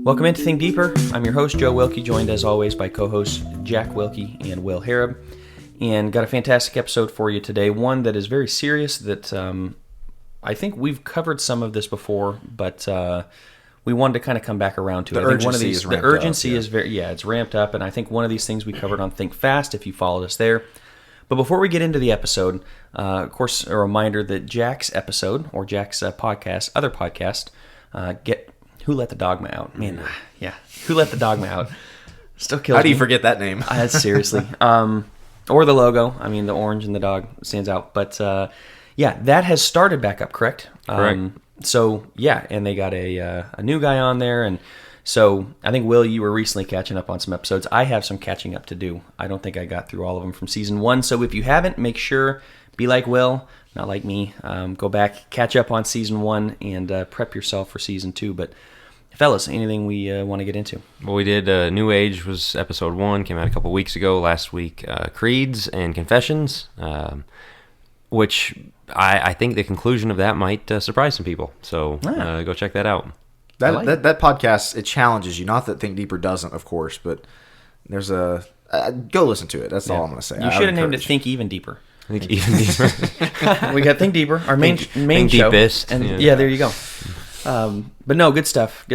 Welcome into Think Deeper. I'm your host, Joe Wilkie, joined as always by co-hosts Jack Wilkie and Will Harab. And got a fantastic episode for you today, one that is very serious that I think we've covered some of this before, but we wanted to kind of come back around to it. The urgency is ramped up. The urgency is it's ramped up, and I think one of these things we covered on Think Fast, if you followed us there. But before we get into the episode, of course, a reminder that Jack's episode, or Jack's podcast, other podcast, Who Let the Dogma Out? Man, yeah. Who Let the Dogma Out? Still kills me. How do you forget that name? Seriously. Or the logo. I mean, the orange and the dog stands out. But, yeah, that has started back up, correct? Correct. So, yeah, and they got a new guy on there. And so I think, Will, you were recently catching up on some episodes. I have some catching up to do. I don't think I got through all of them from season 1. So if you haven't, make sure, be like Will, not like me. Go back, catch up on season 1, and prep yourself for season 2. But fellas, anything we want to get into? Well, we did New Age was episode 1, came out a couple weeks ago. Last week, Creeds and Confessions, which I think the conclusion of that might surprise some people. So go check that out. That podcast, it challenges you. Not that Think Deeper doesn't, of course, but there's a... go listen to it. That's all I'm going to say. You should have named it Think Even Deeper. Think Even Deeper. We got Think Deeper, our main Think show. Deepest. And yeah, there you go. But no, good stuff.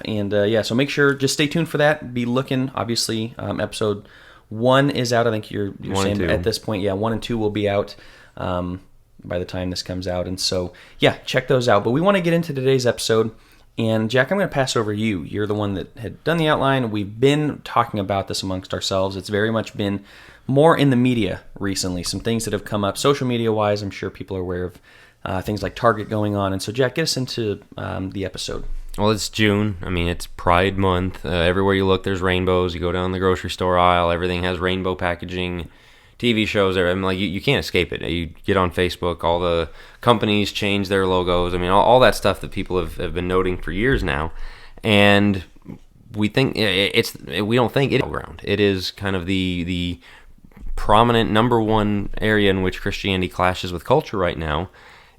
And so make sure, just stay tuned for that. Be looking, obviously, episode 1 is out. I think you're saying at this point, 1 and 2 will be out by the time this comes out. And so, check those out. But we want to get into today's episode. And Jack, I'm going to pass it over to you. You're the one that had done the outline. We've been talking about this amongst ourselves. It's very much been more in the media recently. Some things that have come up social media-wise. I'm sure people are aware of things like Target going on. And so, Jack, get us into the episode. Well, it's June. I mean, it's Pride Month. Everywhere you look, there's rainbows. You go down the grocery store aisle, everything has rainbow packaging. TV shows, I mean, like you can't escape it. You get on Facebook, all the companies change their logos. I mean, all that stuff that people have been noting for years now. And we think we don't think it's ground. It is kind of the prominent number one area in which Christianity clashes with culture right now.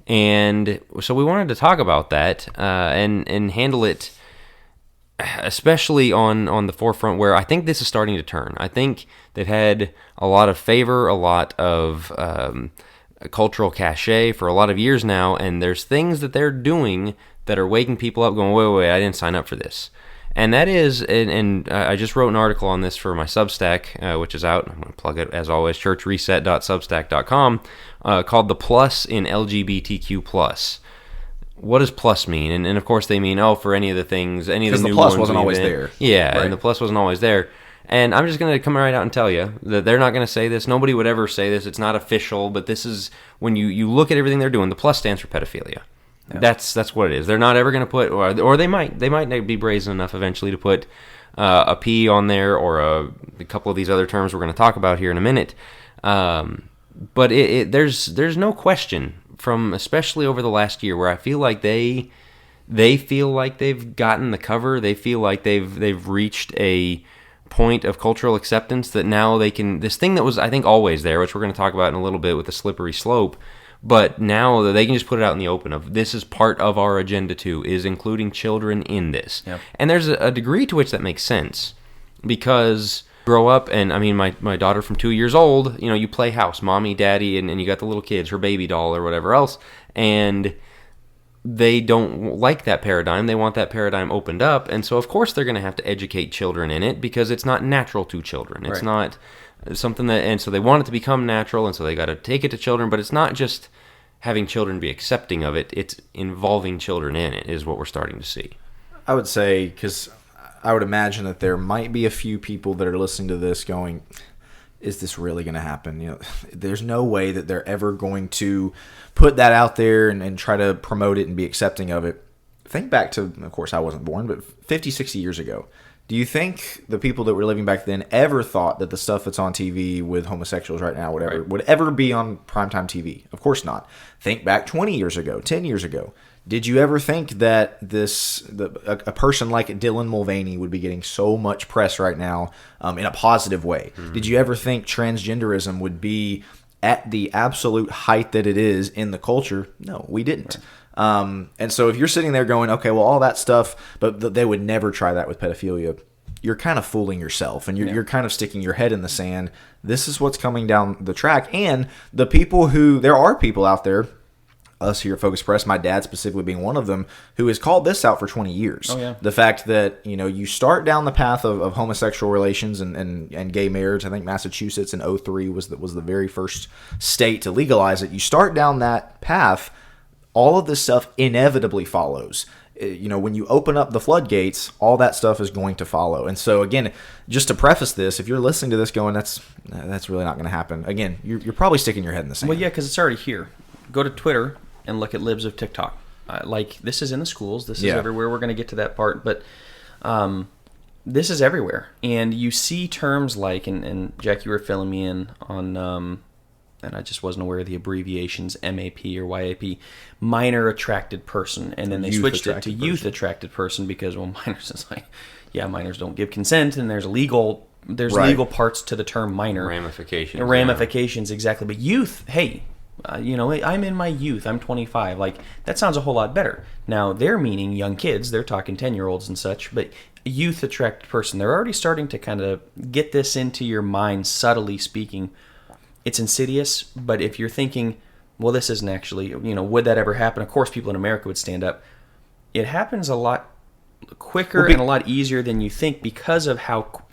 And so we wanted to talk about that and handle it, especially on the forefront where I think this is starting to turn. I think they've had a lot of favor, a lot of cultural cachet for a lot of years now, and there's things that they're doing that are waking people up going, wait, I didn't sign up for this. And that is, and I just wrote an article on this for my Substack, which is out. I'm going to plug it, as always, churchreset.substack.com, called The Plus in LGBTQ+. What does plus mean? And of course they mean, for any of the things, any of the new ones. Because the plus wasn't always there. Yeah, right. And the plus wasn't always there. And I'm just going to come right out and tell you that they're not going to say this. Nobody would ever say this. It's not official, but this is, when you look at everything they're doing, the plus stands for pedophilia. Yeah. That's what it is. They're not ever going to put, or they might be brazen enough eventually to put a P on there, or a couple of these other terms we're going to talk about here in a minute. But there's no question, from especially over the last year, where I feel like they feel like they've gotten the cover. They feel like they've reached a point of cultural acceptance that now they can, this thing that was, I think, always there, which we're going to talk about in a little bit with the slippery slope, but now that they can just put it out in the open of, this is part of our agenda too, is including children in this. Yep. And there's a degree to which that makes sense, because grow up, and I mean, my daughter from 2 years old, you play house, mommy, daddy, and you got the little kids, her baby doll or whatever else, and they don't like that paradigm. They want that paradigm opened up, and so of course they're going to have to educate children in it, because it's not natural to children. It's not something that, and so they want it to become natural, and so they got to take it to children, but it's not just having children be accepting of it, it's involving children in it is what we're starting to see. I would say, because I would imagine that there might be a few people that are listening to this going, is this really going to happen? There's no way that they're ever going to put that out there and try to promote it and be accepting of it. Think back to, of course, I wasn't born, but 50, 60 years ago. Do you think the people that were living back then ever thought that the stuff that's on TV with homosexuals right now, whatever, would ever be on primetime TV? Of course not. Think back 20 years ago, 10 years ago. Did you ever think that a person like Dylan Mulvaney would be getting so much press right now in a positive way? Mm-hmm. Did you ever think transgenderism would be at the absolute height that it is in the culture? No, we didn't. Right. And so if you're sitting there going, okay, well, all that stuff, but they would never try that with pedophilia, you're kind of fooling yourself, and you're kind of sticking your head in the sand. This is what's coming down the track. And the people there are people out there, us here at Focus Press, my dad specifically being one of them, who has called this out for 20 years. Oh, yeah. The fact that, you start down the path of homosexual relations and gay marriage. I think Massachusetts in 2003 was the very first state to legalize it. You start down that path, all of this stuff inevitably follows. When you open up the floodgates, all that stuff is going to follow. And so, again, just to preface this, if you're listening to this going, that's really not going to happen, again, you're probably sticking your head in the sand. Well, yeah, because it's already here. Go to Twitter and look at libs of TikTok. This is in the schools. This is everywhere. We're going to get to that part. But this is everywhere. And you see terms like, and Jack, you were filling me in on... and I just wasn't aware of the abbreviations, MAP or YAP, minor attracted person. And then they switched it to youth attracted person because, well, minors is like, minors don't give consent, and there's legal parts to the term minor. Ramifications, exactly. But youth, hey, I'm in my youth, I'm 25. Like, that sounds a whole lot better. Now, they're meaning young kids, they're talking 10-year-olds and such, but youth attracted person, they're already starting to kind of get this into your mind, subtly speaking. It's insidious, but if you're thinking, well, this isn't actually, would that ever happen? Of course, people in America would stand up. It happens a lot quicker and a lot easier than you think because of how,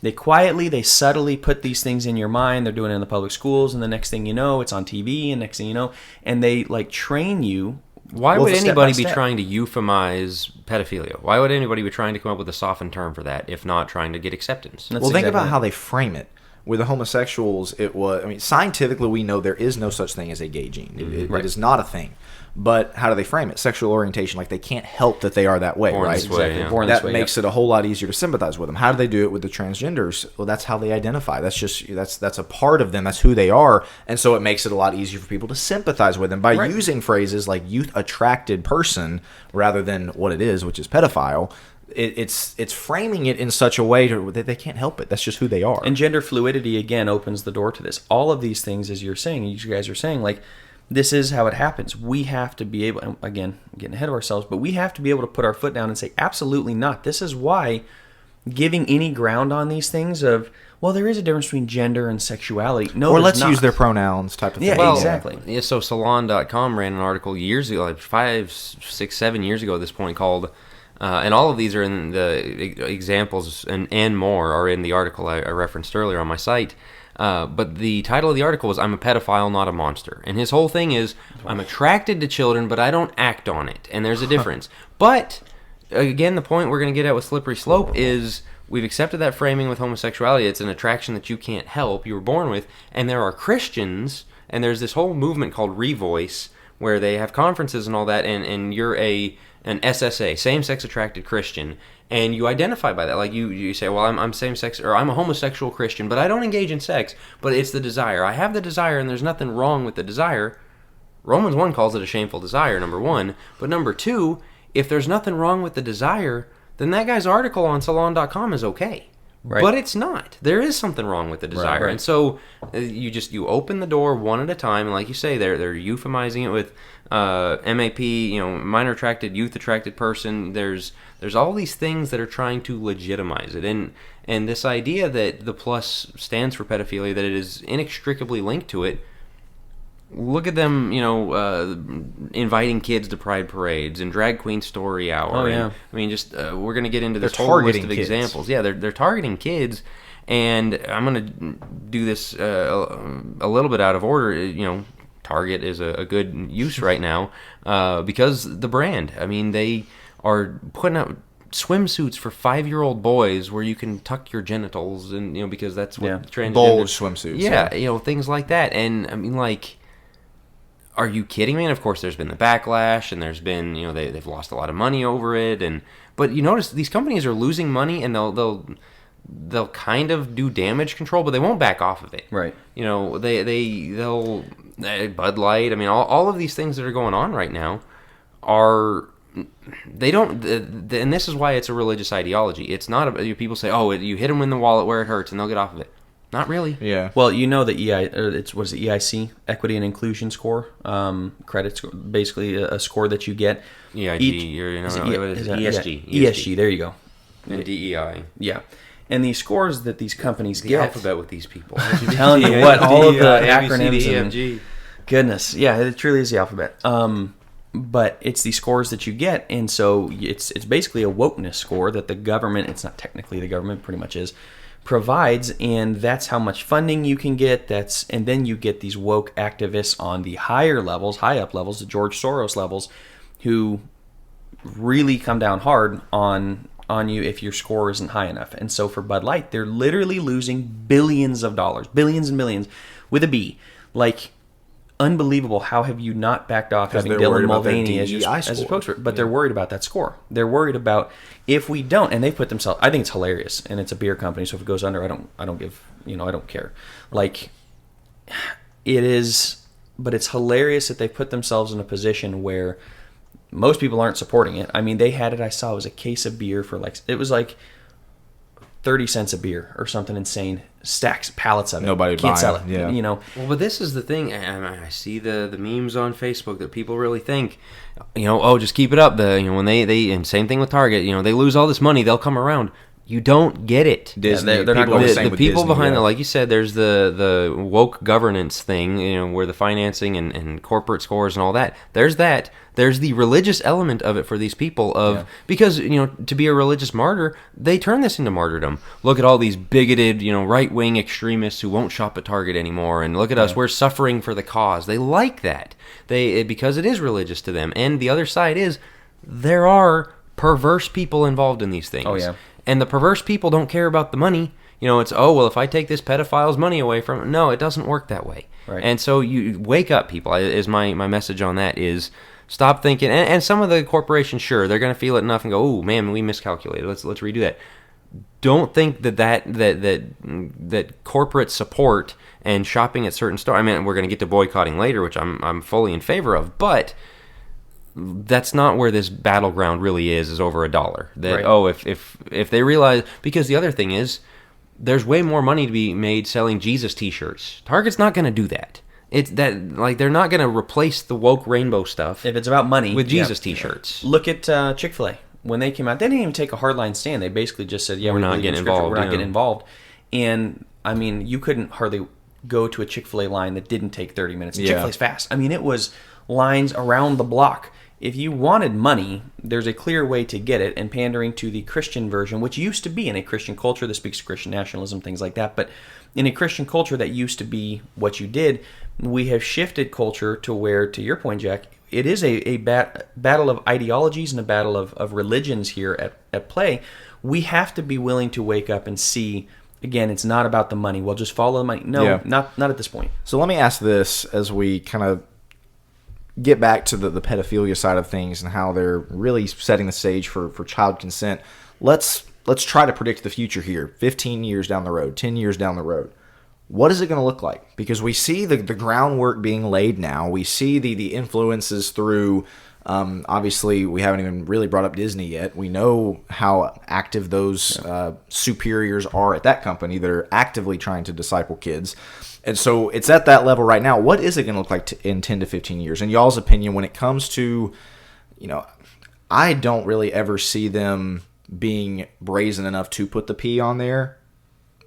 they subtly put these things in your mind. They're doing it in the public schools, and the next thing you know, it's on TV, and next thing you know, and they, train you. Why would anybody be trying to euphemize pedophilia? Why would anybody be trying to come up with a softened term for that, if not trying to get acceptance? Think about how they frame it. With the homosexuals, scientifically, we know there is no such thing as a gay gene. It is not a thing. But how do they frame it? Sexual orientation, like they can't help that they are that way, right? Exactly. Born this way, makes it a whole lot easier to sympathize with them. How do they do it with the transgenders? Well, that's how they identify. That's a part of them. That's who they are. And so it makes it a lot easier for people to sympathize with them by using phrases like youth attracted person rather than what it is, which is pedophile. It's framing it in such a way that they can't help it. That's just who they are. And gender fluidity, again, opens the door to this. All of these things, as you're saying, you guys are saying, this is how it happens. We have to be able, again, getting ahead of ourselves, but we have to be able to put our foot down and say, absolutely not. This is why giving any ground on these things of, well, there is a difference between gender and sexuality. No, or let's use their pronouns type of thing. Yeah, exactly. Yeah, so Salon.com ran an article years ago, 5, 6, 7 years ago at this point, called... and all of these are in the examples and more are in the article I referenced earlier on my site. But the title of the article was, "I'm a pedophile, not a monster." And his whole thing is, I'm attracted to children, but I don't act on it. And there's a difference. But, again, the point we're going to get at with Slippery Slope is we've accepted that framing with homosexuality. It's an attraction that you can't help, you were born with. And there are Christians, and there's this whole movement called Revoice, where they have conferences and all that, and you're an SSA, same-sex attracted Christian, and you identify by that. Like you say, well, I'm same-sex, or I'm a homosexual Christian, but I don't engage in sex, but it's the desire. I have the desire, and there's nothing wrong with the desire. Romans 1 calls it a shameful desire, number 1. But number 2, if there's nothing wrong with the desire, then that guy's article on Salon.com is okay. Right. But it's not. There is something wrong with the desire. Right. And so you open the door one at a time, and like you say, they're euphemizing it with MAP, minor attracted, youth attracted person. There's all these things that are trying to legitimize it. And this idea that the plus stands for pedophilia, that it is inextricably linked to it. Look at them, inviting kids to pride parades and drag queen story hour. Oh, yeah. And, we're going to get into this whole list of examples. Yeah, they're targeting kids, and I'm going to do this a little bit out of order. Target is a good use right now because the brand. They are putting out swimsuits for 5-year-old boys where you can tuck your genitals, and because that's what transgender bulge swimsuits. Yeah, things like that, and are you kidding me? And of course, there's been the backlash, and there's been, they've lost a lot of money over it. But you notice these companies are losing money, and they'll kind of do damage control, but they won't back off of it. Right. They'll Bud Light. All of these things that are going on right now are. They don't, and this is why it's a religious ideology. It's not. People say, "Oh, you hit them in the wallet where it hurts, and they'll get off of it." Not really. Yeah. Well, you know the EIC, Equity and Inclusion Score, credits, basically a score that you get. EIG, what is it? ESG. ESG, there you go. And DEI. Yeah. And these scores that these companies The get. alphabet with these people. I'm telling you what, all of the acronyms. EMG. Goodness, yeah, it truly is the alphabet. But it's the scores that you get, and so it's basically a wokeness score that the government, it's not technically the government, pretty much is, provides, and that's how much funding you can get. And then you get these woke activists on the higher levels, high up levels, the George Soros levels, who really come down hard on you if your score isn't high enough. And so for Bud Light, they're literally losing billions of dollars, billions and millions with a B. Like, unbelievable. How have you not backed off having Dylan Mulvaney as a spokesperson? But they're worried about that score. They're worried about if we don't, and they put themselves. I think it's hilarious, and it's a beer company, so if it goes under, I don't care. Like, it is, but it's hilarious that they put themselves in a position where most people aren't supporting it. I mean, they had it. I saw it was a case of beer for it was like 30 cents a beer or something insane. Stacks, pallets of it. Nobody can't sell it. Yeah. Well, but this is the thing. I see the memes on Facebook that people really think, just keep it up. When they and same thing with Target. They lose all this money, they'll come around. You don't get it. Disney, they're not going the people behind it, like you said, there's the woke governance thing, where the financing and corporate scores and all that. There's that. There's the religious element of it for these people because, to be a religious martyr, they turn this into martyrdom. Look at all these bigoted, right-wing extremists who won't shop at Target anymore, and look at us, we're suffering for the cause. They like that. Because it is religious to them. And the other side is there are perverse people involved in these things. Oh, yeah. And the perverse people don't care about the money. It's, if I take this pedophile's money away from him. No, it doesn't work that way. Right. And so you wake up, people, is my message on that is stop thinking. And some of the corporations, sure, they're going to feel it enough and go, oh, man, we miscalculated. Let's redo that. Don't think that corporate support and shopping at certain stores. I mean, we're going to get to boycotting later, which I'm fully in favor of, but that's not where this battleground really is over $1. That right. If they realize, because the other thing is there's way more money to be made selling Jesus t-shirts. Target's not going to do that. It's that, like, they're not going to replace the woke rainbow stuff if it's about money with Jesus t-shirts. Look at Chick-fil-A. When they came out, they didn't even take a hardline stand. They basically just said, we're not getting involved. We're not getting involved. And I mean, you couldn't hardly go to a Chick-fil-A line that didn't take 30 minutes. Chick-fil-A's fast. I mean, it was lines around the block. If you wanted money, there's a clear way to get it, and pandering to the Christian version, which used to be in a Christian culture that speaks to Christian nationalism, things like that. But in a Christian culture, that used to be what you did. We have shifted culture to where, to your point, Jack, it is a battle of ideologies and a battle of religions here at play. We have to be willing to wake up and see, again, it's not about the money. Well, just follow the money. No, not at this point. So let me ask this as we kind of get back to the pedophilia side of things and how they're really setting the stage for child consent. Let's try to predict the future here. 15 years down the road, 10 years down the road. What is it going to look like? Because we see the groundwork being laid now. We see the influences through, obviously, we haven't even really brought up Disney yet. We know how active those superiors are at that company that are actively trying to disciple kids. And so it's at that level right now. What is it going to look like in 10 to 15 years? In y'all's opinion, when it comes to, I don't really ever see them being brazen enough to put the P on there,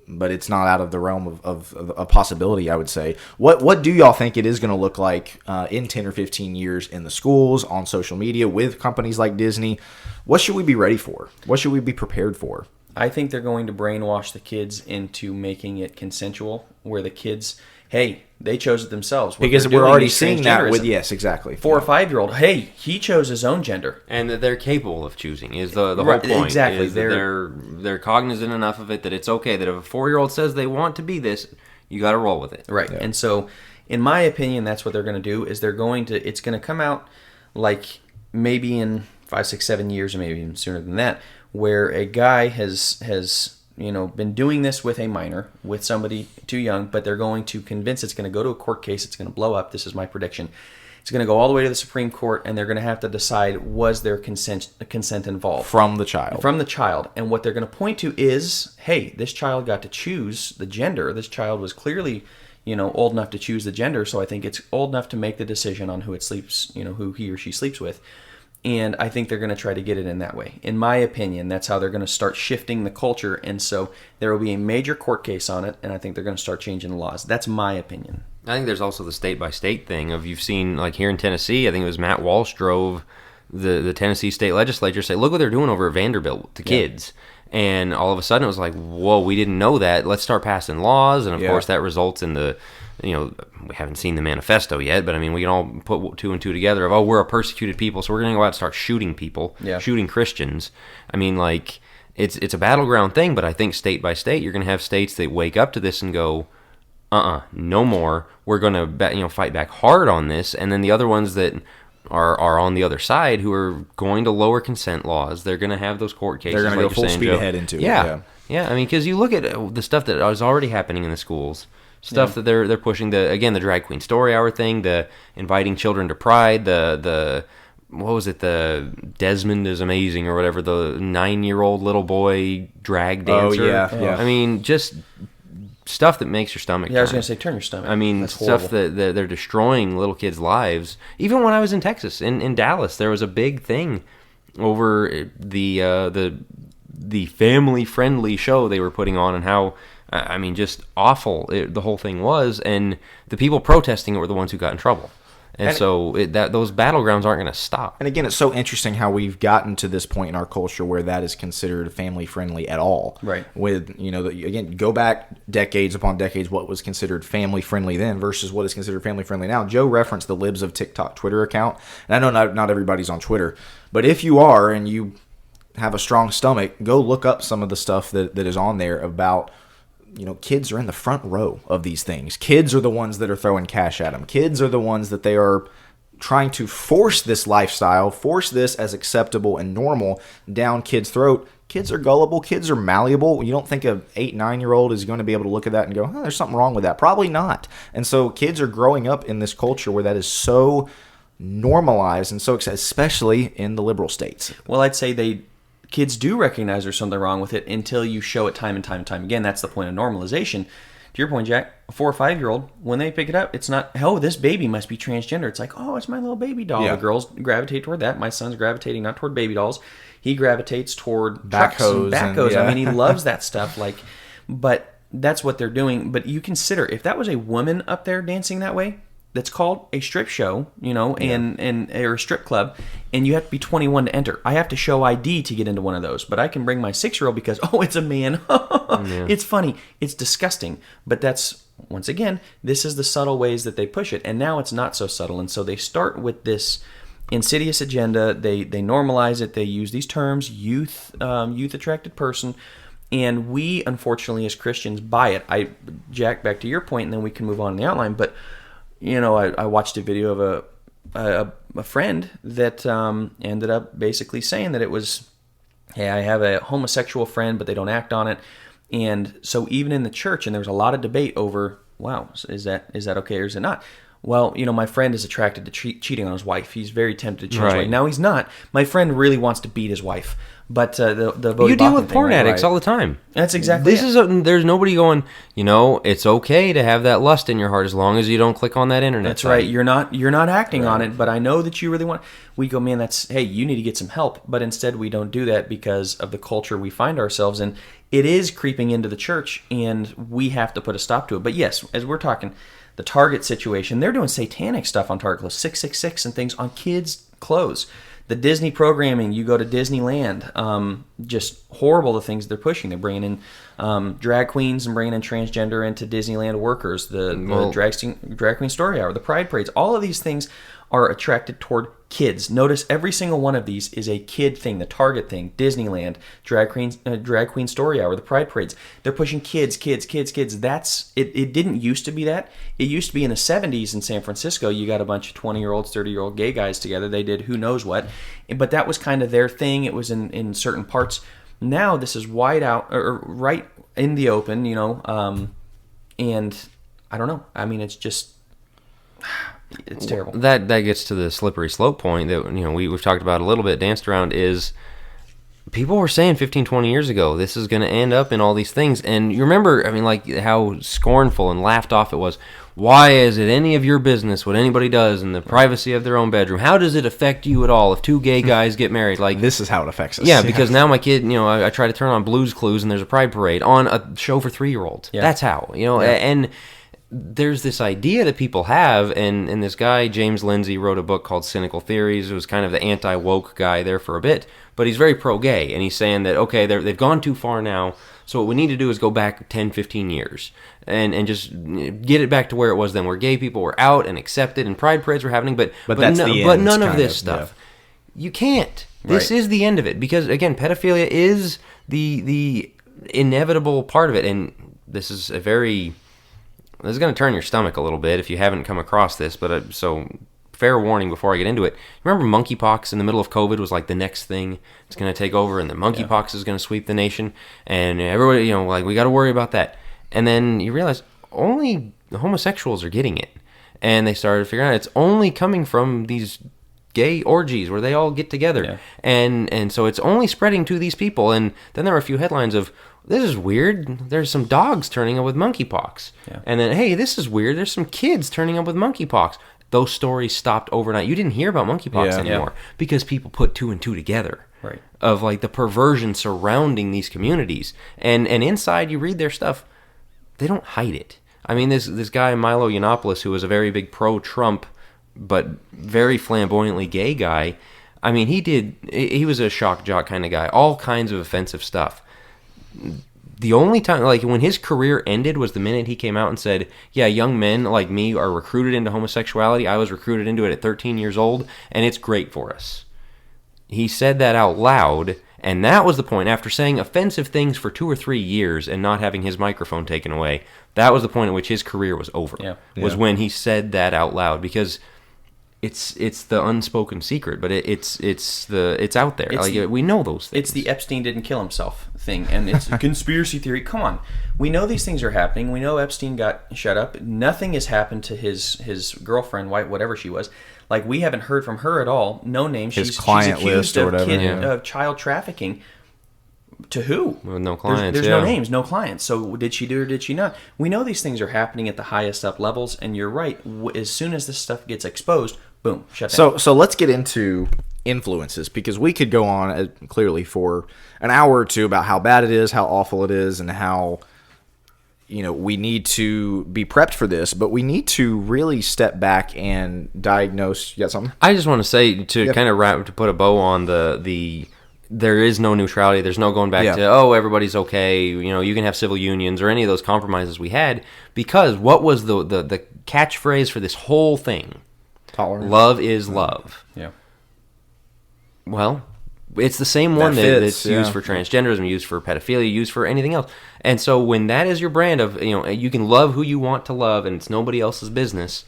but it's not out of the realm of a possibility, I would say. What do y'all think it is going to look like in 10 or 15 years in the schools, on social media, with companies like Disney? What should we be ready for? What should we be prepared for? I think they're going to brainwash the kids into making it consensual, where the kids, hey, they chose it themselves. Because we're already seeing that with, yes, exactly. 4 or 5-year-old, hey, he chose his own gender. And that they're capable of choosing is the whole point. Exactly. They're cognizant enough of it that it's okay, that if a 4-year-old says they want to be this, you got to roll with it. Right. Yeah. And so, in my opinion, that's what they're going to do, is it's going to come out like maybe in 5, 6, 7 years, or maybe even sooner than that, where a guy has been doing this with a minor, with somebody too young, but they're going to convince it's going to go to a court case. It's going to blow up. This is my prediction. It's going to go all the way to the Supreme Court, and they're going to have to decide, was there consent involved? From the child. From the child. And what they're going to point to is, hey, this child got to choose the gender. This child was clearly, old enough to choose the gender, so I think it's old enough to make the decision on who it sleeps, who he or she sleeps with. And I think they're going to try to get it in that way. In my opinion, that's how they're going to start shifting the culture. And so there will be a major court case on it, and I think they're going to start changing the laws. That's my opinion. I think there's also the state-by-state thing of, you've seen, like here in Tennessee, I think it was Matt Walsh drove the Tennessee state legislature say, look what they're doing over at Vanderbilt to kids. And all of a sudden it was like, whoa, we didn't know that. Let's start passing laws. And of course that results in the, we haven't seen the manifesto yet, but I mean, we can all put two and two together of, we're a persecuted people, so we're going to go out and start shooting people, shooting Christians. I mean, like, it's a battleground thing, but I think state by state, you're going to have states that wake up to this and go, no more. We're going to fight back hard on this. And then the other ones that are on the other side, who are going to lower consent laws, they're going to have those court cases. They're going to go full speed ahead into it. Yeah. I mean, because you look at the stuff that is already happening in the schools, stuff that they're pushing. The drag queen story hour thing, the inviting children to Pride, the what was it? The Desmond is Amazing or whatever, the 9-year-old little boy drag dancer. Oh yeah. I mean, just stuff that makes your stomach turn. I was going to say, turn your stomach. I mean, that's stuff horrible. that they're destroying little kids' lives. Even when I was in Texas, in Dallas, there was a big thing over the family-friendly show they were putting on, and how, I mean, just awful the whole thing was, and the people protesting it were the ones who got in trouble. And so those battlegrounds aren't going to stop. And again, it's so interesting how we've gotten to this point in our culture where that is considered family friendly at all. Right. With, again, go back decades upon decades, what was considered family friendly then versus what is considered family friendly now. Joe referenced the Libs of TikTok Twitter account. And I know not everybody's on Twitter, but if you are and you have a strong stomach, go look up some of the stuff that is on there about, kids are in the front row of these things. Kids are the ones that are throwing cash at them. Kids are the ones that they are trying to force this lifestyle, force this as acceptable and normal down kids' throat. Kids are gullible. Kids are malleable. You don't think an 8, 9-year-old is going to be able to look at that and go, there's something wrong with that. Probably not. And so kids are growing up in this culture where that is so normalized and so, especially in the liberal states. Well, I'd say kids do recognize there's something wrong with it until you show it time and time and time again. That's the point of normalization. To your point, Jack, a 4 or 5-year-old, when they pick it up, it's not, this baby must be transgender. It's like, it's my little baby doll. Yeah. The girls gravitate toward that. My son's gravitating not toward baby dolls. He gravitates toward backhoes. I mean, he loves that stuff. But that's what they're doing. But you consider, if that was a woman up there dancing that way, that's called a strip show, and or a strip club, and you have to be 21 to enter. I have to show ID to get into one of those, but I can bring my 6-year-old because it's a man. It's funny, it's disgusting, but that's, once again, this is the subtle ways that they push it, and now it's not so subtle, and so they start with this insidious agenda. They normalize it. They use these terms, youth attracted person. And we, unfortunately, as Christians, buy it. Jack, back to your point, and then we can move on in the outline, but I watched a video of a friend that ended up basically saying that it was, hey, I have a homosexual friend, but they don't act on it. And so even in the church, and there was a lot of debate over, wow, is that okay or is it not? Well, my friend is attracted to cheating on his wife. He's very tempted to cheat his wife. Now he's not. My friend really wants to beat his wife. But you deal with porn addicts all the time. That's exactly there's nobody going, it's okay to have that lust in your heart as long as you don't click on that internet That's site. right. You're not acting on it, but I know that you really want. We go, man, you need to get some help. But instead we don't do that because of the culture we find ourselves in. It is creeping into the church, and we have to put a stop to it. But yes, as we're talking, the Target situation, they're doing satanic stuff on Target clothes, 666 and things on kids' clothes. The Disney programming, you go to Disneyland, just horrible the things they're pushing. They're bringing in drag queens and bringing in transgender into Disneyland workers, the drag queen story hour, the pride parades. All of these things are attracted toward kids. Notice every single one of these is a kid thing. The Target thing, Disneyland, drag queen story hour, the pride parades. They're pushing kids. That's it. It didn't used to be that. It used to be in the 70s in San Francisco. You got a bunch of 20-year-olds, 30-year-old gay guys together. They did who knows what, but that was kind of their thing. It was in certain parts. Now this is wide out, or right in the open, and I don't know. I mean, it's terrible. That gets to the slippery slope point that we've talked about a little bit, danced around, is people were saying 15, 20 years ago, this is going to end up in all these things. And you remember, I mean, like how scornful and laughed off it was. Why is it any of your business what anybody does in the privacy of their own bedroom? How does it affect you at all if two gay guys get married? Like, this is how it affects us. Yeah, because now my kid, I try to turn on Blue's Clues and there's a pride parade on a show for 3-year-olds. Yeah. That's how, and there's this idea that people have, and this guy, James Lindsay, wrote a book called Cynical Theories. It was kind of the anti-woke guy there for a bit, but he's very pro-gay, and he's saying that, okay, they've gone too far now, so what we need to do is go back 10, 15 years and just get it back to where it was then, where gay people were out and accepted, and pride parades were happening, but none of this stuff. Yeah. You can't. This is the end of it, because, again, pedophilia is the inevitable part of it, and this is going to turn your stomach a little bit if you haven't come across this, but so fair warning before I get into it. Remember monkeypox in the middle of COVID was like the next thing it's going to take over, and the monkeypox is going to sweep the nation, and everybody, we got to worry about that. And then you realize only the homosexuals are getting it, and they started figuring out it's only coming from these gay orgies where they all get together, and so it's only spreading to these people. And then there were a few headlines of, this is weird, there's some dogs turning up with monkeypox. Yeah. And then, hey, this is weird, there's some kids turning up with monkeypox. Those stories stopped overnight. You didn't hear about monkeypox anymore because people put 2 and 2 together. Right. Of like the perversion surrounding these communities. And inside you read their stuff, they don't hide it. I mean, this guy Milo Yiannopoulos, who was a very big pro-Trump but very flamboyantly gay guy, I mean, he was a shock jock kind of guy, all kinds of offensive stuff. The only time, like, when his career ended was the minute he came out and said, yeah, young men like me are recruited into homosexuality. I was recruited into it at 13 years old, and it's great for us. He said that out loud, and that was the point. After saying offensive things for 2 or 3 years and not having his microphone taken away, that was the point at which his career was over. Was when he said that out loud, because it's the unspoken secret, but it's out there. We know those things. It's the Epstein didn't kill himself thing, and it's a conspiracy theory. Come on, we know these things are happening. We know Epstein got shut up. Nothing has happened to his girlfriend, whatever she was. Like, we haven't heard from her at all. No name. His client she's accused list or whatever. Of child trafficking. To who? With no clients. There's no names, no clients. So did she do or did she not? We know these things are happening at the highest up levels, and you're right. As soon as this stuff gets exposed, boom, shut down. So let's get into influences, because we could go on clearly for an hour or two about how bad it is, how awful it is, and how we need to be prepped for this, but we need to really step back and diagnose. You got something? I just want to say, to kind of to put a bow on the there is no neutrality. There's no going back to, everybody's okay. You can have civil unions or any of those compromises we had, because what was the catchphrase for this whole thing? Tolerance. Love is love. Yeah. Well, it's the same one that's used for transgenderism, used for pedophilia, used for anything else. And so when that is your brand of, you can love who you want to love and it's nobody else's business,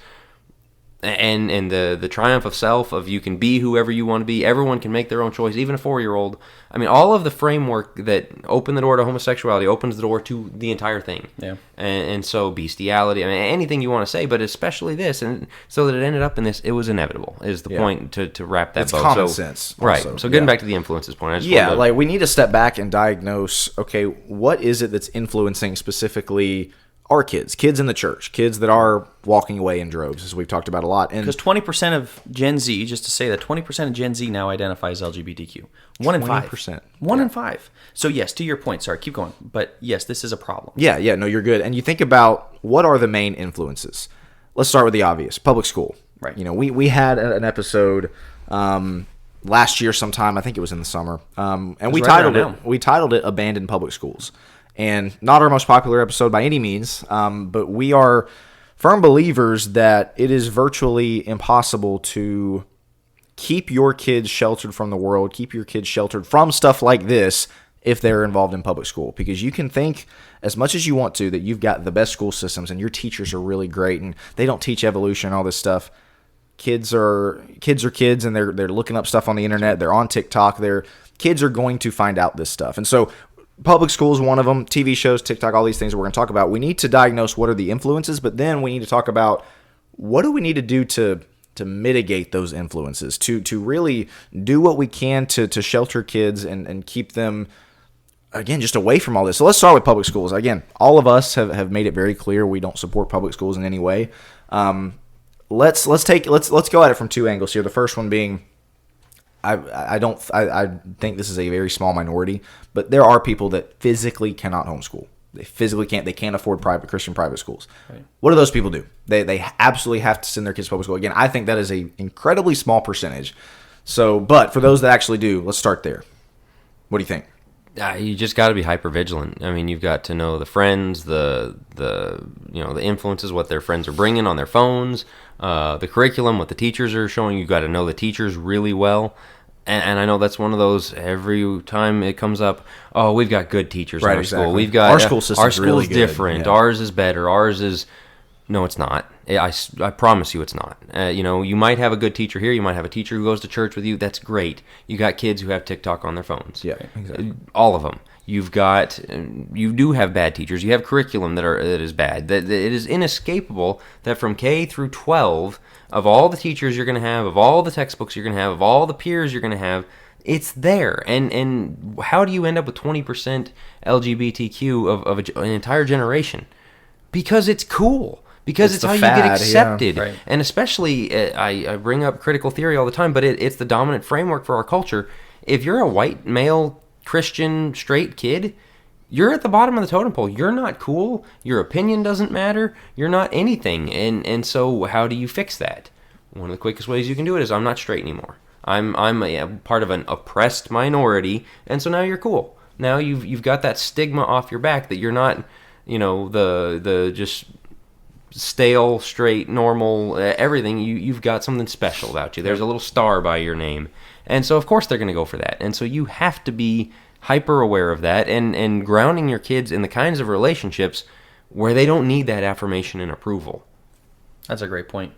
and the triumph of self, of you can be whoever you want to be, everyone can make their own choice, even a 4-year-old. I mean, all of the framework that opened the door to homosexuality opens the door to the entire thing. Yeah. And so bestiality, I mean, anything you want to say, but especially this, and so that it ended up in this, it was inevitable, is the point to wrap that bow. It's common sense. Also. Right. So getting back to the influences point. Like, we need to step back and diagnose, okay, what is it that's influencing specifically our kids in the church, kids that are walking away in droves, as we've talked about a lot. Because 20% of Gen Z, just to say that 20% of Gen Z now identifies LGBTQ. 1 in 5. 20%. 1 in 5. So yes, to your point, sorry, keep going. But yes, this is a problem. Yeah, no, you're good. And you think about, what are the main influences? Let's start with the obvious. Public school. Right. We had an episode last year sometime, I think it was in the summer, and we titled it Abandoned Public Schools. And not our most popular episode by any means, but we are firm believers that it is virtually impossible to keep your kids sheltered from the world, keep your kids sheltered from stuff like this if they're involved in public school. Because you can think as much as you want to that you've got the best school systems and your teachers are really great and they don't teach evolution and all this stuff. Kids are kids, and they're looking up stuff on the internet. They're on TikTok. They're kids are going to find out this stuff. And so public school is one of them, TV shows, TikTok, all these things that we're going to talk about. We need to diagnose what are the influences, but then we need to talk about what do we need to do to mitigate those influences, to really do what we can to shelter kids and keep them, again, just away from all this. So let's start with public schools. Again, all of us have made it very clear we don't support public schools in any way. Let's go at it from two angles here. The first one being, I think this is a very small minority, but there are people that physically cannot homeschool. They physically can't. They can't afford Christian private schools. Right. What do those people do? They absolutely have to send their kids to public school. Again, I think that is a incredibly small percentage. So, but for those that actually do, let's start there. What do you think? You just got to be hyper vigilant. I mean, you've got to know the friends, the influences, what their friends are bringing on their phones, the curriculum, what the teachers are showing. You've got to know the teachers really well. And I know that's one of those, every time it comes up, oh, we've got good teachers in our school. We've got our school system. Our school's really good. different. Yeah. Ours is better. Ours is, no, it's not. I promise you it's not. You might have a good teacher here. You might have a teacher who goes to church with you. That's great. You got kids who have TikTok on their phones. Yeah, exactly. All of them. You do have bad teachers. You have curriculum that is bad. That it is inescapable that from K through 12, of all the teachers you're going to have, of all the textbooks you're going to have, of all the peers you're going to have, it's there. And how do you end up with 20% LGBTQ of an entire generation? Because it's cool. Because it's how you get accepted. Yeah. Right. And especially, I bring up critical theory all the time, but it's the dominant framework for our culture. If you're a white male Christian straight kid, you're at the bottom of the totem pole. You're not cool. Your opinion doesn't matter. You're not anything. And so how do you fix that? One of the quickest ways you can do it is I'm not straight anymore. I'm a part of an oppressed minority, and so now you're cool. Now you've got that stigma off your back that you're not, the just stale, straight, normal, everything. You've got something special about you. There's a little star by your name. And so of course they're going to go for that. And so you have to be hyper aware of that and grounding your kids in the kinds of relationships where they don't need that affirmation and approval. That's a great point.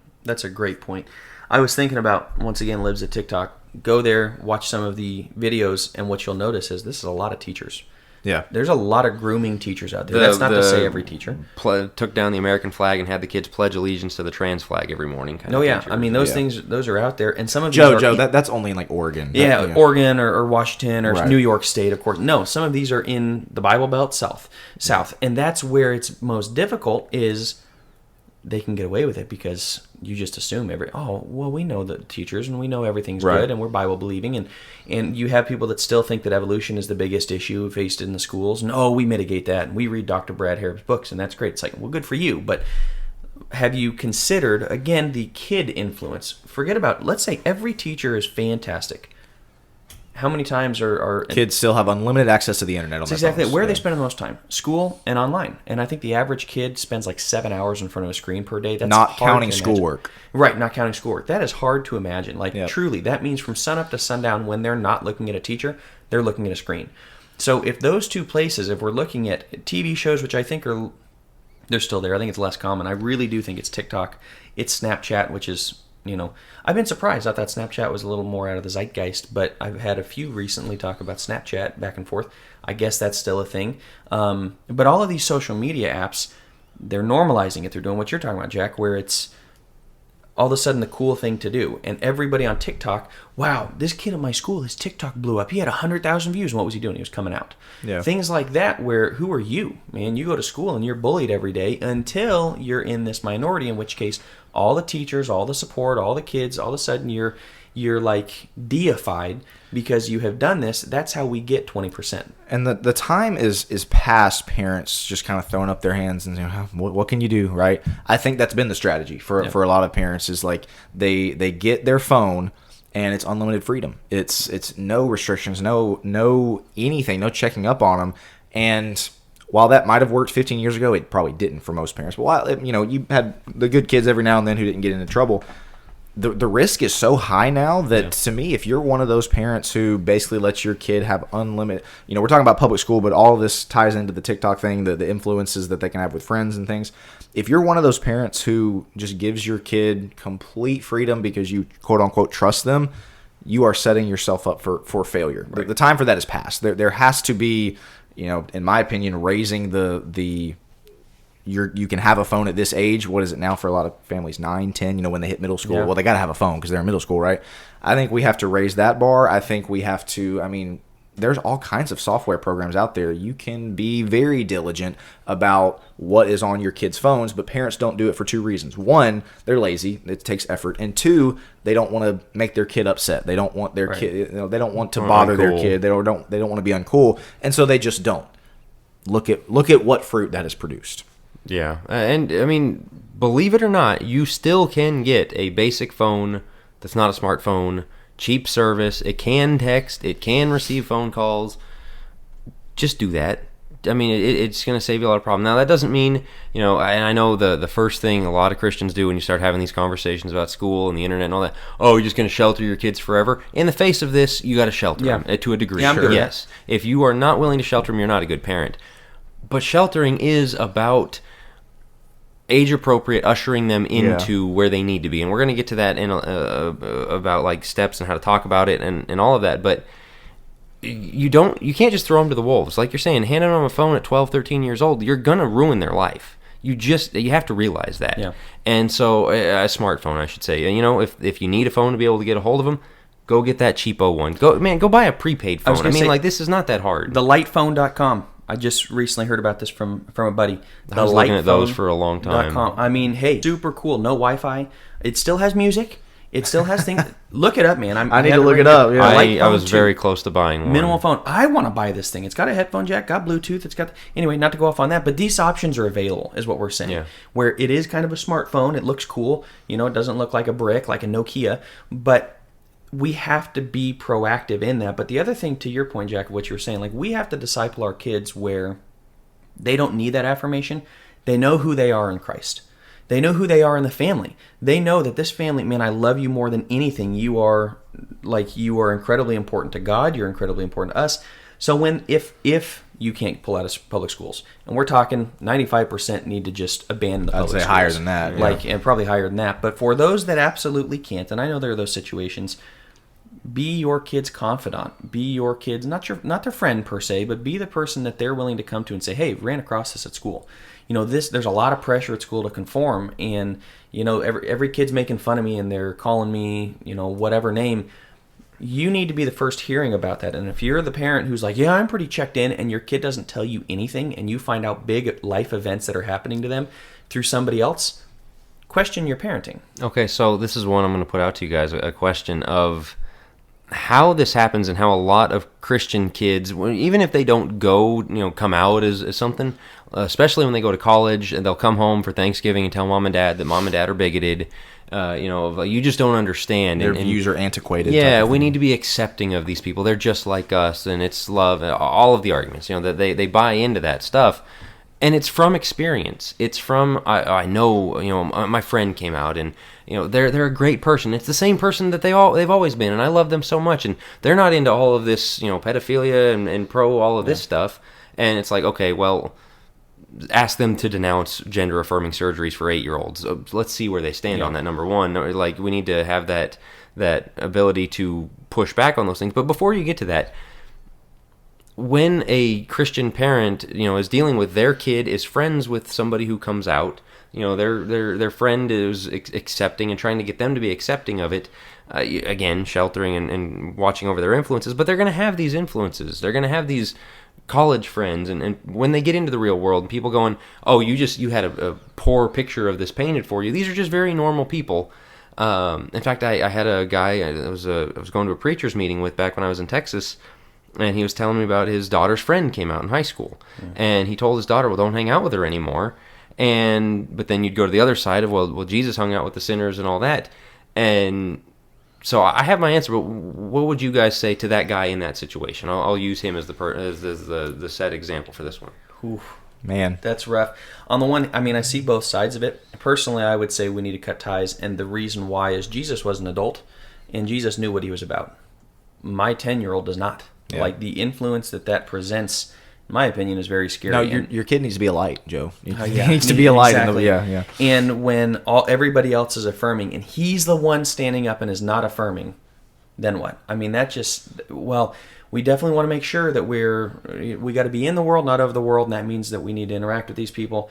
I was thinking about, once again, Libs at TikTok. Go there, watch some of the videos, and what you'll notice is this is a lot of teachers. Yeah. There's a lot of grooming teachers out there. That's not to say every teacher. Took down the American flag and had the kids pledge allegiance to the trans flag every morning. Oh, yeah. I mean, those things, those are out there. And some of these Joe, that's only in, like, Oregon. Yeah, Oregon or Washington or New York State, of course. No, some of these are in the Bible Belt South. And that's where it's most difficult is they can get away with it because you just assume we know the teachers and we know everything's good and we're Bible believing and you have people that still think that evolution is the biggest issue faced in the schools. No, we mitigate that and we read Dr. Brad Harrop's books and that's great. It's like, well, good for you, but have you considered, again, the kid influence? Forget about, let's say every teacher is fantastic. How many times are kids still have unlimited access to the internet on their exactly phones? Where are they spending the most time? School and online. And I think the average kid spends like 7 hours in front of a screen per day. That's not counting schoolwork. Right, not counting schoolwork. That is hard to imagine. Truly, that means from sunup to sundown, when they're not looking at a teacher, they're looking at a screen. So if those two places, if we're looking at TV shows, which I think they're still there. I think it's less common. I really do think it's TikTok. It's Snapchat, which is, I've been surprised. I thought Snapchat was a little more out of the zeitgeist, but I've had a few recently talk about Snapchat back and forth. I guess that's still a thing. But all of these social media apps, they're normalizing it. They're doing what you're talking about, Jack, where it's all of a sudden the cool thing to do. And everybody on TikTok, wow, this kid at my school, his TikTok blew up. He had 100,000 views. And what was he doing? He was coming out. Yeah. Things like that where, who are you? Man, you go to school and you're bullied every day until you're in this minority, in which case all the teachers, all the support, all the kids, all of a sudden you're like deified because you have done this. That's how we get 20%. And the time is past parents just kind of throwing up their hands and saying, what can you do, right? I think that's been the strategy for a lot of parents is like they get their phone and it's unlimited freedom. It's no restrictions, no anything, no checking up on them. And while that might have worked 15 years ago, it probably didn't for most parents. But while you had the good kids every now and then who didn't get into trouble. The risk is so high now that to me, if you're one of those parents who basically lets your kid have unlimited, we're talking about public school, but all of this ties into the TikTok thing, the influences that they can have with friends and things. If you're one of those parents who just gives your kid complete freedom because you quote unquote trust them, you are setting yourself up for failure. Right. The time for that is past. There has to be, in my opinion, raising you can have a phone at this age. What is it now for a lot of families? 9, 10, when they hit middle school. Yeah. Well, they got to have a phone because they're in middle school, right? I think we have to raise that bar. I think we have to, there's all kinds of software programs out there. You can be very diligent about what is on your kids' phones, but parents don't do it for 2 reasons. 1, they're lazy. It takes effort. And 2, they don't want to make their kid upset. They don't want their kid, they don't want to bother their kid. They don't want to be uncool. And so they just don't. Look at what fruit that has produced. Yeah. And believe it or not, you still can get a basic phone that's not a smartphone, cheap service. It can text. It can receive phone calls. Just do that. It's going to save you a lot of problems. Now, that doesn't mean, and I know the first thing a lot of Christians do when you start having these conversations about school and the internet and all that, you're just going to shelter your kids forever. In the face of this, you got to shelter them to a degree. Yeah, sure. Yes. If you are not willing to shelter them, you're not a good parent. But sheltering is about age-appropriate, ushering them into where they need to be. And we're going to get to that in about like steps and how to talk about it and all of that. But you can't just throw them to the wolves. Like you're saying, handing them a phone at 12, 13 years old, you're going to ruin their life. You have to realize that. Yeah. And so a smartphone, I should say. If you need a phone to be able to get a hold of them, go get that cheapo one. Go buy a prepaid phone. This is not that hard. TheLightPhone.com. I just recently heard about this from a buddy. I was looking at those for a long time. Hey, super cool. No Wi-Fi. It still has music. It still has things. Look it up, man. I need to look it up. Yeah. I was very close to buying one. Minimal phone. I want to buy this thing. It's got a headphone jack, got Bluetooth. It's got... Anyway, not to go off on that, but these options are available, is what we're saying. Yeah. Where it is kind of a smartphone. It looks cool. It doesn't look like a brick, like a Nokia, but we have to be proactive in that. But the other thing, to your point, Jack, what you were saying, like, we have to disciple our kids where they don't need that affirmation. They know who they are in Christ. They know who they are in the family. They know that this family, man, I love you more than anything. You are incredibly important to God. You're incredibly important to us. So if you can't pull out of public schools, and we're talking 95% need to just abandon the public schools. I'd say higher than that. And probably higher than that. But for those that absolutely can't, and I know there are those situations, be your kid's confidant. Be your kid's, not their friend per se, but be the person that they're willing to come to and say, hey, ran across this at school. There's a lot of pressure at school to conform, and every kid's making fun of me and they're calling me, whatever name. You need to be the first hearing about that. And if you're the parent who's like, yeah, I'm pretty checked in, and your kid doesn't tell you anything, and you find out big life events that are happening to them through somebody else, question your parenting. Okay, so this is one I'm going to put out to you guys, a question of how this happens and how a lot of Christian kids, even if they don't go, come out as something, especially when they go to college and they'll come home for Thanksgiving and tell mom and dad that mom and dad are bigoted, you just don't understand. Their views are antiquated. Yeah, we need to be accepting of these people. They're just like us, and it's love, all of the arguments, that they buy into that stuff. And it's from experience. It's from, I know, my friend came out and, they're a great person. It's the same person that they've always been, and I love them so much. And they're not into all of this, pedophilia and pro all of this stuff. And it's like, okay, well, ask them to denounce gender-affirming surgeries for 8-year-olds. Let's see where they stand on that, number one. Like, we need to have that ability to push back on those things. But before you get to that, when a Christian parent, is dealing with their kid, is friends with somebody who comes out, their friend is accepting and trying to get them to be accepting of it, again, sheltering and watching over their influences, but they're going to have these influences. They're going to have these college friends, and when they get into the real world, people going, oh, you had a poor picture of this painted for you. These are just very normal people. In fact, I had a guy I was going to a preacher's meeting with back when I was in Texas, and he was telling me about his daughter's friend came out in high school. Yeah. And he told his daughter, well, don't hang out with her anymore. But then you'd go to the other side of, well, Jesus hung out with the sinners and all that. And so I have my answer, but what would you guys say to that guy in that situation? I'll use him as the set example for this one. Oof. Man, that's rough. On the one, I see both sides of it. Personally, I would say we need to cut ties, and the reason why is Jesus was an adult, and Jesus knew what he was about. My 10-year-old does not. Yeah. Like, the influence that presents, in my opinion, is very scary. No, your kid needs to be a light, Joe. He needs to be a light. Exactly. And when everybody else is affirming, and he's the one standing up and is not affirming, then what? I mean, that just, well, we definitely want to make sure that we got to be in the world, not of the world, and that means that we need to interact with these people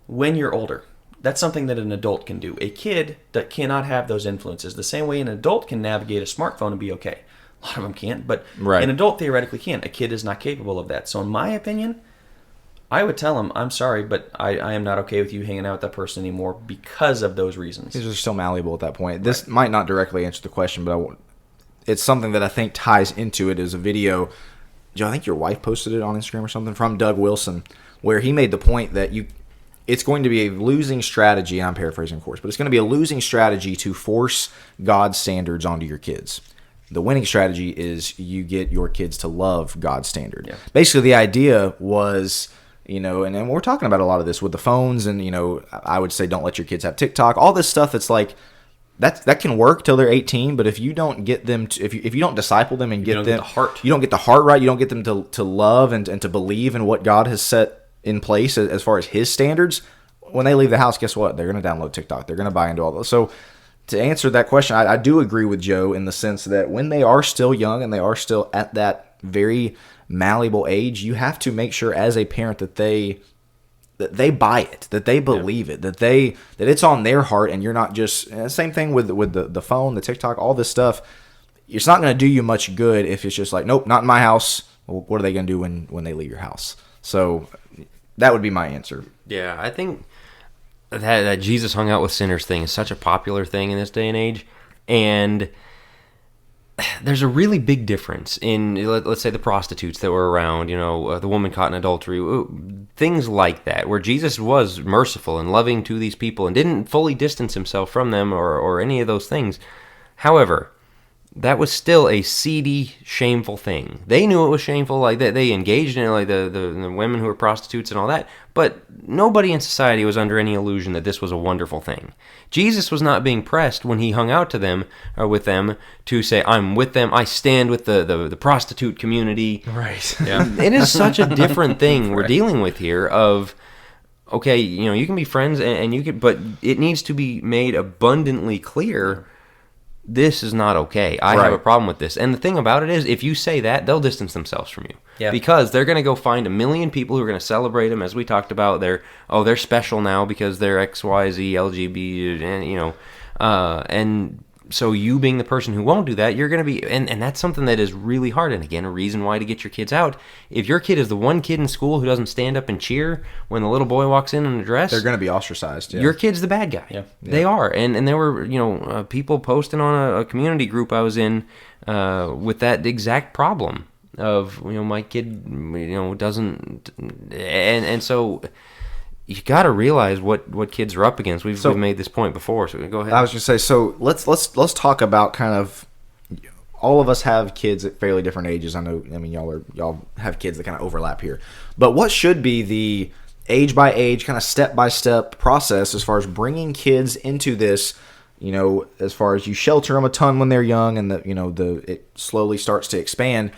when you're older. That's something that an adult can do. A kid that cannot have those influences, the same way an adult can navigate a smartphone and be okay. A lot of them can't, but an adult theoretically can. A kid is not capable of that. So in my opinion, I would tell him, I'm sorry, but I am not okay with you hanging out with that person anymore because of those reasons. These are still malleable at that point. This might not directly answer the question, but it's something that I think ties into it. Is a video, Joe, I think your wife posted it on Instagram or something, from Doug Wilson, where he made the point that it's going to be a losing strategy, and I'm paraphrasing, of course, but it's going to be a losing strategy to force God's standards onto your kids. The winning strategy is you get your kids to love God's standard. Yeah. Basically, the idea was, and we're talking about a lot of this with the phones, and, I would say don't let your kids have TikTok, all this stuff that's like, that can work till they're 18, but if you don't get them to, if you don't disciple them and get them, you don't get the heart right, you don't get them to love and to believe in what God has set in place as far as his standards, when they leave the house, guess what? They're going to download TikTok. They're going to buy into all those. So to answer that question, I do agree with Joe in the sense that when they are still young and they are still at that very malleable age, you have to make sure as a parent that they buy it, that they believe it, that it's on their heart, and you're not just, same thing with the phone, the TikTok, all this stuff. It's not going to do you much good if it's just like, nope, not in my house. Well, what are they going to do when they leave your house? So that would be my answer. Yeah, I think that Jesus hung out with sinners thing is such a popular thing in this day and age. And there's a really big difference in, let's say, the prostitutes that were around, the woman caught in adultery, things like that, where Jesus was merciful and loving to these people and didn't fully distance himself from them or any of those things. However, that was still a seedy, shameful thing. They knew it was shameful, like they engaged in it, like the women who were prostitutes and all that, but nobody in society was under any illusion that this was a wonderful thing. Jesus was not being pressed when he hung out with them to say, I'm with them, I stand with the prostitute community. Right. Yeah. It is such a different thing we're dealing with here of, okay, you can be friends and you can, but it needs to be made abundantly clear this is not okay. I have a problem with this. And the thing about it is, if you say that, they'll distance themselves from you. Yeah. Because they're going to go find a million people who are going to celebrate them, as we talked about. They're special now because they're XYZ, LGBT, and so you being the person who won't do that, you're going to be, and that's something that is really hard. And again, a reason why to get your kids out. If your kid is the one kid in school who doesn't stand up and cheer when the little boy walks in a dress, they're going to be ostracized. Yeah. Your kid's the bad guy. Yeah. They are. And there were, people posting on a community group I was in with that exact problem of, my kid, doesn't, and so you got to realize what kids are up against. We've made this point before, so go ahead. I was going to say, so let's talk about kind of, all of us have kids at fairly different ages. Y'all have kids that kind of overlap here. But what should be the age by age, kind of step by step process as far as bringing kids into this? As far as you shelter them a ton when they're young, and it slowly starts to expand.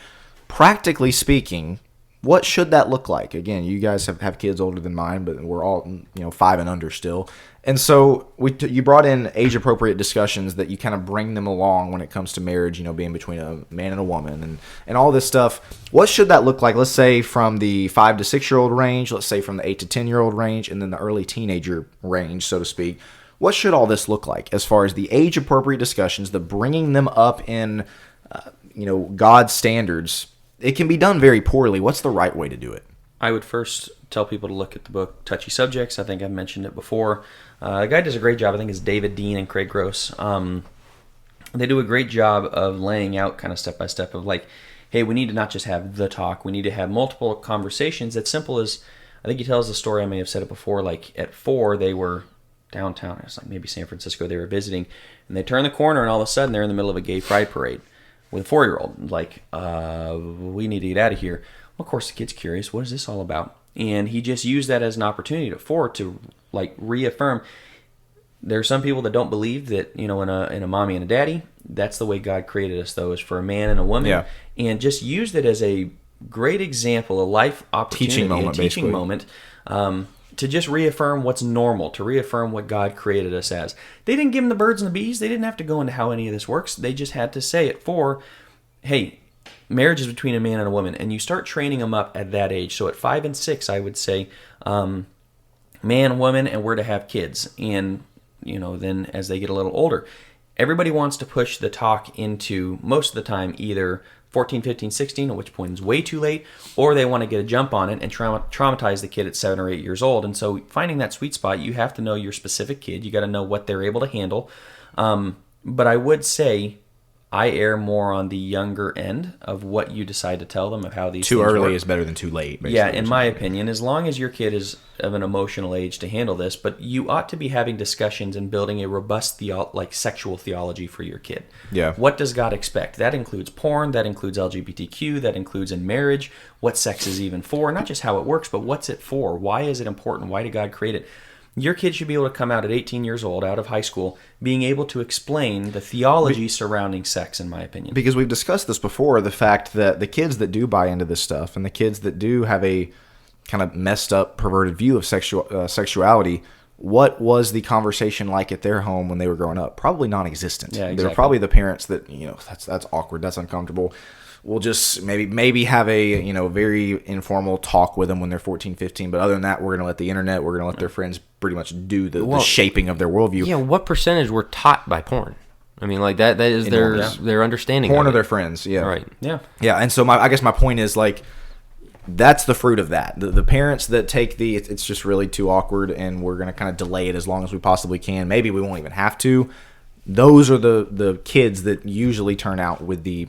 Practically speaking, what should that look like? Again, you guys have kids older than mine, but we're all 5 and under still. And so you brought in age-appropriate discussions that you kind of bring them along when it comes to marriage, being between a man and a woman and all this stuff. What should that look like? Let's say from the 5 to 6-year-old range, let's say from the 8 to 10-year-old range, and then the early teenager range, so to speak. What should all this look like as far as the age-appropriate discussions, the bringing them up in, God's standards? It can be done very poorly. What's the right way to do it? I would first tell people to look at the book Touchy Subjects. I think I mentioned it before. The guy does a great job. I think it's David Dean and Craig Gross. They do a great job of laying out kind of step by step of like, hey, we need to not just have the talk. We need to have multiple conversations. As simple as, I think he tells the story, I may have said it before, like at 4, they were downtown. It's like maybe San Francisco. They were visiting. And they turn the corner and all of a sudden they're in the middle of a gay pride parade with a 4-year-old, like, we need to get out of here. Well, of course, the kid's curious. What is this all about? And he just used that as an opportunity to like reaffirm. There are some people that don't believe that, in a mommy and a daddy, that's the way God created us, though, is for a man and a woman. Yeah. And just used it as a great example, a life opportunity, teaching moment. to just reaffirm what's normal, to reaffirm what God created us as. They didn't give them the birds and the bees. They didn't have to go into how any of this works. They just had to say it for, hey, marriage is between a man and a woman, and you start training them up at that age. So at 5 and 6, I would say, man, woman, and we're to have kids. And, then as they get a little older, everybody wants to push the talk into, most of the time, either 14, 15, 16, at which point is way too late, or they want to get a jump on it and traumatize the kid at 7 or 8 years old. And so finding that sweet spot, you have to know your specific kid. You got to know what they're able to handle. But I would say I err more on the younger end of what you decide to tell them of how these too things early work. is better than too late. Yeah, in my opinion, as long as your kid is of an emotional age to handle this, but you ought to be having discussions and building a robust sexual theology for your kid. Yeah. What does God expect? That includes porn, that includes LGBTQ, that includes in marriage, what sex is even for, not just how it works, but what's it for? Why is it important? Why did God create it? Your kid should be able to come out at 18 years old, out of high school, being able to explain the theology surrounding sex, in my opinion. Because we've discussed this before, the fact that the kids that do buy into this stuff and the kids that do have a kind of messed up, perverted view of sexuality, what was the conversation like at their home when they were growing up? Probably non-existent. Yeah, exactly. They're probably the parents that, that's awkward, that's uncomfortable. We'll just maybe have a very informal talk with them when they're 14, 15. But other than that, we're going to let the internet, we're going to let their friends pretty much do the shaping of their worldview. Yeah, what percentage were taught by porn? I mean, like that is their understanding. Porn of of their friends, yeah. Right. Yeah. Yeah, and so I guess my point is, like, that's the fruit of that. The parents that take it's just really too awkward, and we're going to kind of delay it as long as we possibly can. Maybe we won't even have to. Those are the kids that usually turn out with the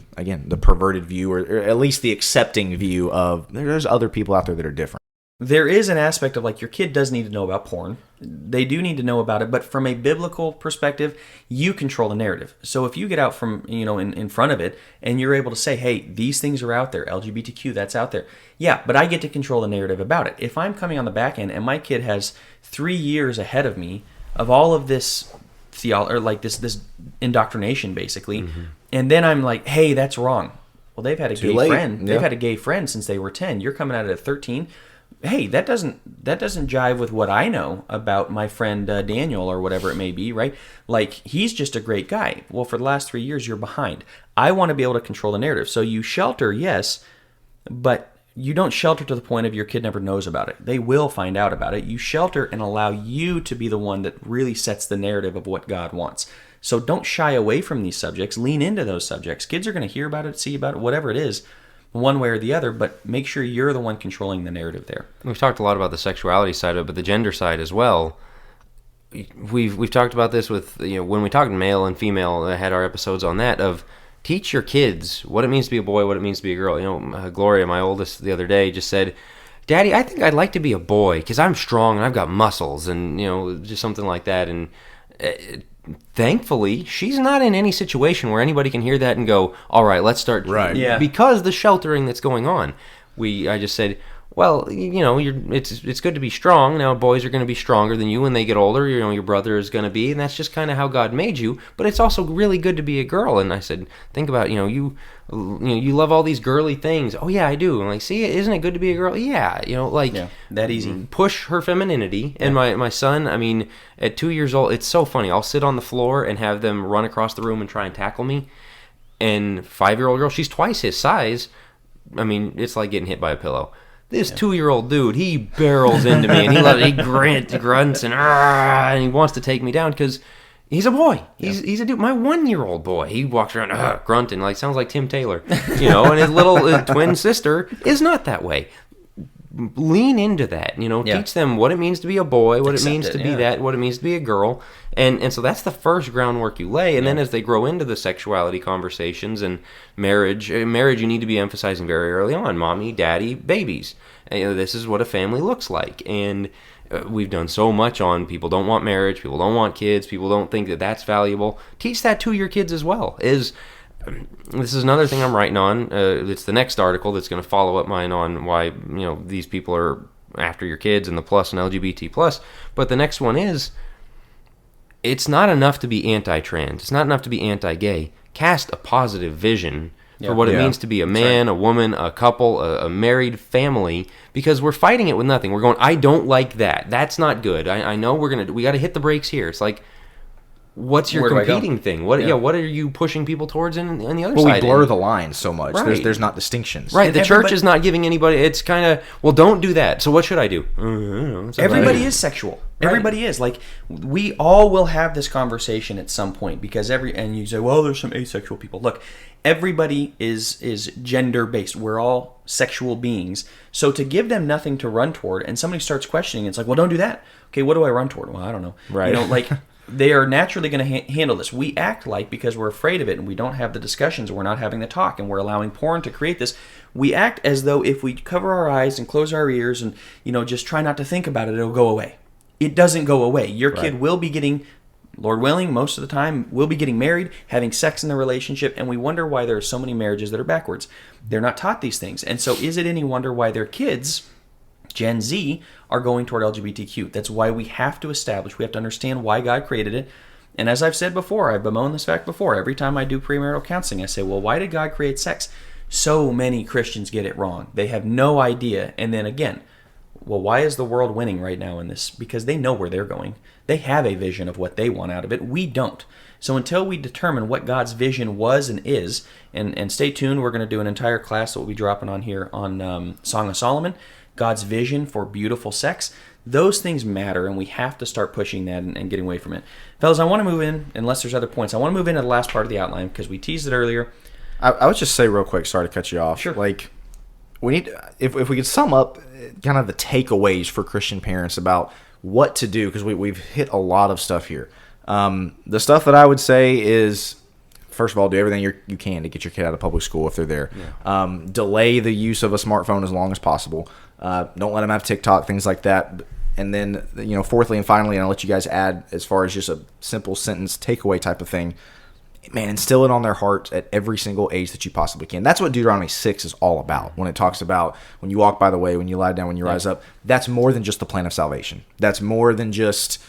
perverted view, or at least the accepting view of there's other people out there that are different. There is an aspect of, like, your kid does need to know about porn. They do need to know about it, but from a biblical perspective, you control the narrative. So if you get out from, in front of it, and you're able to say, hey, these things are out there, LGBTQ, that's out there. Yeah, but I get to control the narrative about it. If I'm coming on the back end and my kid has 3 years ahead of me of all of this theology, or like this indoctrination, basically, and then I'm like, hey, that's wrong. Well, they've had a gay friend. They've had a gay friend since they were 10. You're coming out at 13. Hey, that doesn't jive with what I know about my friend Daniel, or whatever it may be, right? Like, he's just a great guy. Well, for the last 3 years, you're behind. I want to be able to control the narrative. So you shelter, yes, but you don't shelter to the point of your kid never knows about it. They will find out about it. You shelter and allow you to be the one that really sets the narrative of what God wants. So don't shy away from these subjects. Lean into those subjects. Kids are going to hear about it, see about it, whatever it is, one way or the other, but make sure you're the one controlling the narrative there. We've talked a lot about the sexuality side of it, but the gender side as well. We've talked about this with, when we talked male and female, I had our episodes on that, of teach your kids what it means to be a boy, what it means to be a girl. Gloria, my oldest, the other day just said, Daddy, I think I'd like to be a boy because I'm strong and I've got muscles, and just something like that. And thankfully, she's not in any situation where anybody can hear that and go, all right, let's start. Right. Yeah. Because the sheltering that's going on. I just said, well, it's good to be strong. Now, boys are going to be stronger than you when they get older. Your brother is going to be, and that's just kind of how God made you. But it's also really good to be a girl. And I said, think about, you love all these girly things. Oh yeah, I do. I'm like, see, isn't it good to be a girl? Yeah, that easy. Push her femininity. And my son, I mean, at 2 years old, it's so funny. I'll sit on the floor and have them run across the room and try and tackle me. And 5-year-old girl, she's twice his size. I mean, it's like getting hit by a pillow. This 2-year-old dude, he barrels into me, and he grunts, and he wants to take me down because he's a boy. He's a dude. My 1-year-old boy, he walks around grunting, like sounds like Tim Taylor, and his little twin sister is not that way. Lean into that, teach them what it means to be a boy, what it means to be that, what it means to be a girl, and so that's the first groundwork you lay, and then as they grow into the sexuality conversations and marriage, you need to be emphasizing very early on, mommy, daddy, babies. This is what a family looks like, and we've done so much on people don't want marriage, people don't want kids, people don't think that that's valuable. Teach that to your kids as well. This is another thing I'm writing on. It's the next article that's going to follow up mine on why these people are after your kids and the plus and LGBT plus. But the next one is, it's not enough to be anti-trans. It's not enough to be anti-gay. Cast a positive vision for what it means to be a man, a woman, a couple, a married family, because we're fighting it with nothing. We're going, I don't like that. That's not good. I know we got to hit the brakes here. It's like, what's your competing thing? What what are you pushing people towards on the other side? Well, we blur the lines so much. Right. There's not distinctions. Right. The church is not giving anybody. It's kind of, well, don't do that. So what should I do? Everybody is sexual. Right. Everybody is. Like, we all will have this conversation at some point, because and you say, well, there's some asexual people. Look, everybody is gender based. We're all sexual beings. So to give them nothing to run toward, and somebody starts questioning, it's like, well, don't do that. Okay, what do I run toward? Well, I don't know. Right. Like, they are naturally going to handle this. We act like, because we're afraid of it and we don't have the discussions and we're not having the talk and we're allowing porn to create this, we act as though if we cover our eyes and close our ears and, just try not to think about it, it'll go away. It doesn't go away. Your kid will be getting, Lord willing, most of the time, will be getting married, having sex in the relationship, and we wonder why there are so many marriages that are backwards. They're not taught these things. And so is it any wonder why their kids, Gen Z, are going toward LGBTQ? That's why we have to understand why God created it. And as I've said before, I've bemoaned this fact before, every time I do premarital counseling, I say, well, why did God create sex? So many Christians get it wrong. They have no idea. And then again, well, why is the world winning right now in this? Because they know where they're going. They have a vision of what they want out of it. We don't. So until we determine what God's vision was and is, and stay tuned, we're going to do an entire class that we'll be dropping on here on Song of Solomon, God's vision for beautiful sex. Those things matter, and we have to start pushing that and getting away from it. Fellas, I want to move in, unless there's other points, I want to move into the last part of the outline, because we teased it earlier. I would just say real quick, sorry to cut you off. Sure. Like, we need, if we could sum up kind of the takeaways for Christian parents about what to do, because we've hit a lot of stuff here. The stuff that I would say is, first of all, do everything you can to get your kid out of public school if they're there. Yeah. Delay the use of a smartphone as long as possible. Don't let them have TikTok, things like that. And then, fourthly and finally, and I'll let you guys add as far as just a simple sentence takeaway type of thing, man, instill it on their hearts at every single age that you possibly can. That's what Deuteronomy 6 is all about. When it talks about when you walk by the way, when you lie down, when you rise up, that's more than just the plan of salvation. That's more than just,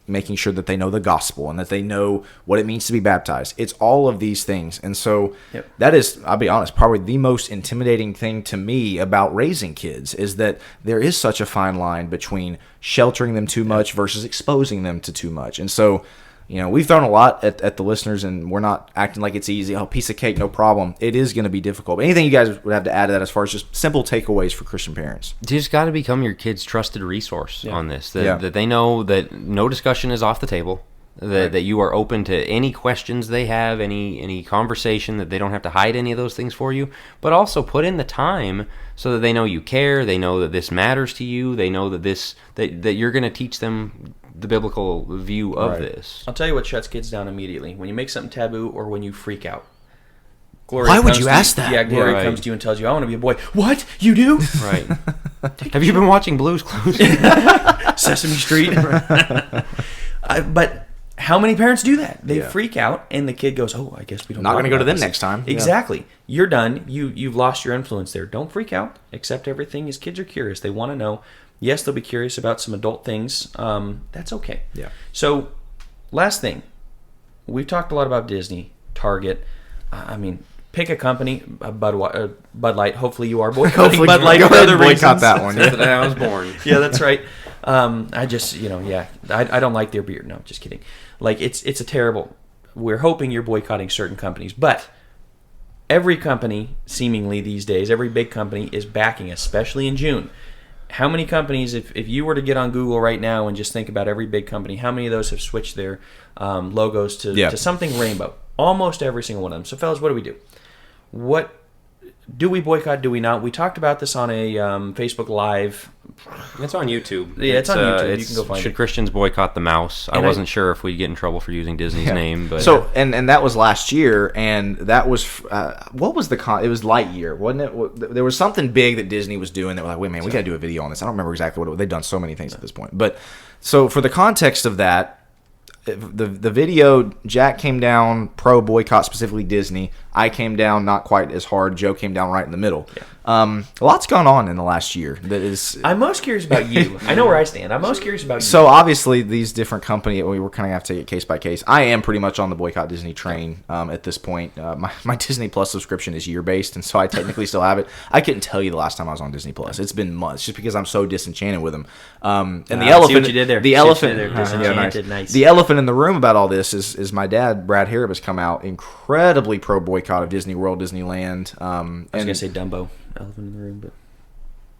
making sure that they know the gospel and that they know what it means to be baptized. It's all of these things. And so that is, I'll be honest, probably the most intimidating thing to me about raising kids is that there is such a fine line between sheltering them too much versus exposing them to too much. And so, we've thrown a lot at the listeners, and we're not acting like it's easy. Oh, piece of cake, no problem. It is going to be difficult. But anything you guys would have to add to that as far as just simple takeaways for Christian parents? You just got to become your kid's trusted resource on this. That they know that no discussion is off the table. That you are open to any questions they have, any conversation, that they don't have to hide any of those things for you. But also put in the time so that they know you care. They know that this matters to you. They know that that you're going to teach them the biblical view of this. I'll tell you what shuts kids down immediately: when you make something taboo or when you freak out. Gloria Why would you ask that? Yeah, Gloria comes to you and tells you, I want to be a boy. What? You do? Right. Have you been watching Blue's Clues? Sesame Street. But how many parents do that? They freak out, and the kid goes, oh, I guess we don't. Not going to go to them next time. Exactly. Yeah. You're done. You've lost your influence there. Don't freak out. Accept everything. As kids are curious. They want to know. Yes, they'll be curious about some adult things. That's okay. Yeah. So, last thing. We've talked a lot about Disney, Target. Pick a company, Bud Light. Hopefully you are boycotting Bud Light for other reasons. Boycott that one. Since the day I was born. Yeah, that's right. I just, I don't like their beer. No, just kidding. Like, it's a terrible. We're hoping you're boycotting certain companies, but every company, seemingly these days, every big company is backing, especially in June. How many companies, if you were to get on Google right now and just think about every big company, how many of those have switched their logos to something rainbow? Almost every single one of them. So, fellas, what do we do? What do we boycott? Do we not? We talked about this on a Facebook Live. It's on YouTube. Yeah, it's on YouTube. You can go find it. Should Christians boycott the mouse? I wasn't sure if we'd get in trouble for using Disney's name, but so and that was last year, and that was what was it was Lightyear, wasn't it? There was something big that Disney was doing that was like, wait, man, we got to do a video on this. I don't remember exactly what it was. They've done so many things at this point, but so for the context of that, the video, Jack came down pro boycott, specifically Disney. I came down not quite as hard. Joe came down right in the middle. Yeah. A lot's gone on in the last year. That is. I'm most curious about you. I know where I stand. I'm most curious about you. So obviously these different companies, we were kind of have to take it case by case. I am pretty much on the boycott Disney train at this point. My Disney Plus subscription is year based, and so I technically still have it. I couldn't tell you the last time I was on Disney Plus. It's been months, just because I'm so disenchanted with them. And the elephant, see what you did there. The elephant, nice. The elephant in the room about all this is my dad, Brad Harrop, has come out incredibly pro boycott of Disney World, Disneyland. I was gonna say Dumbo, elephant in the room, but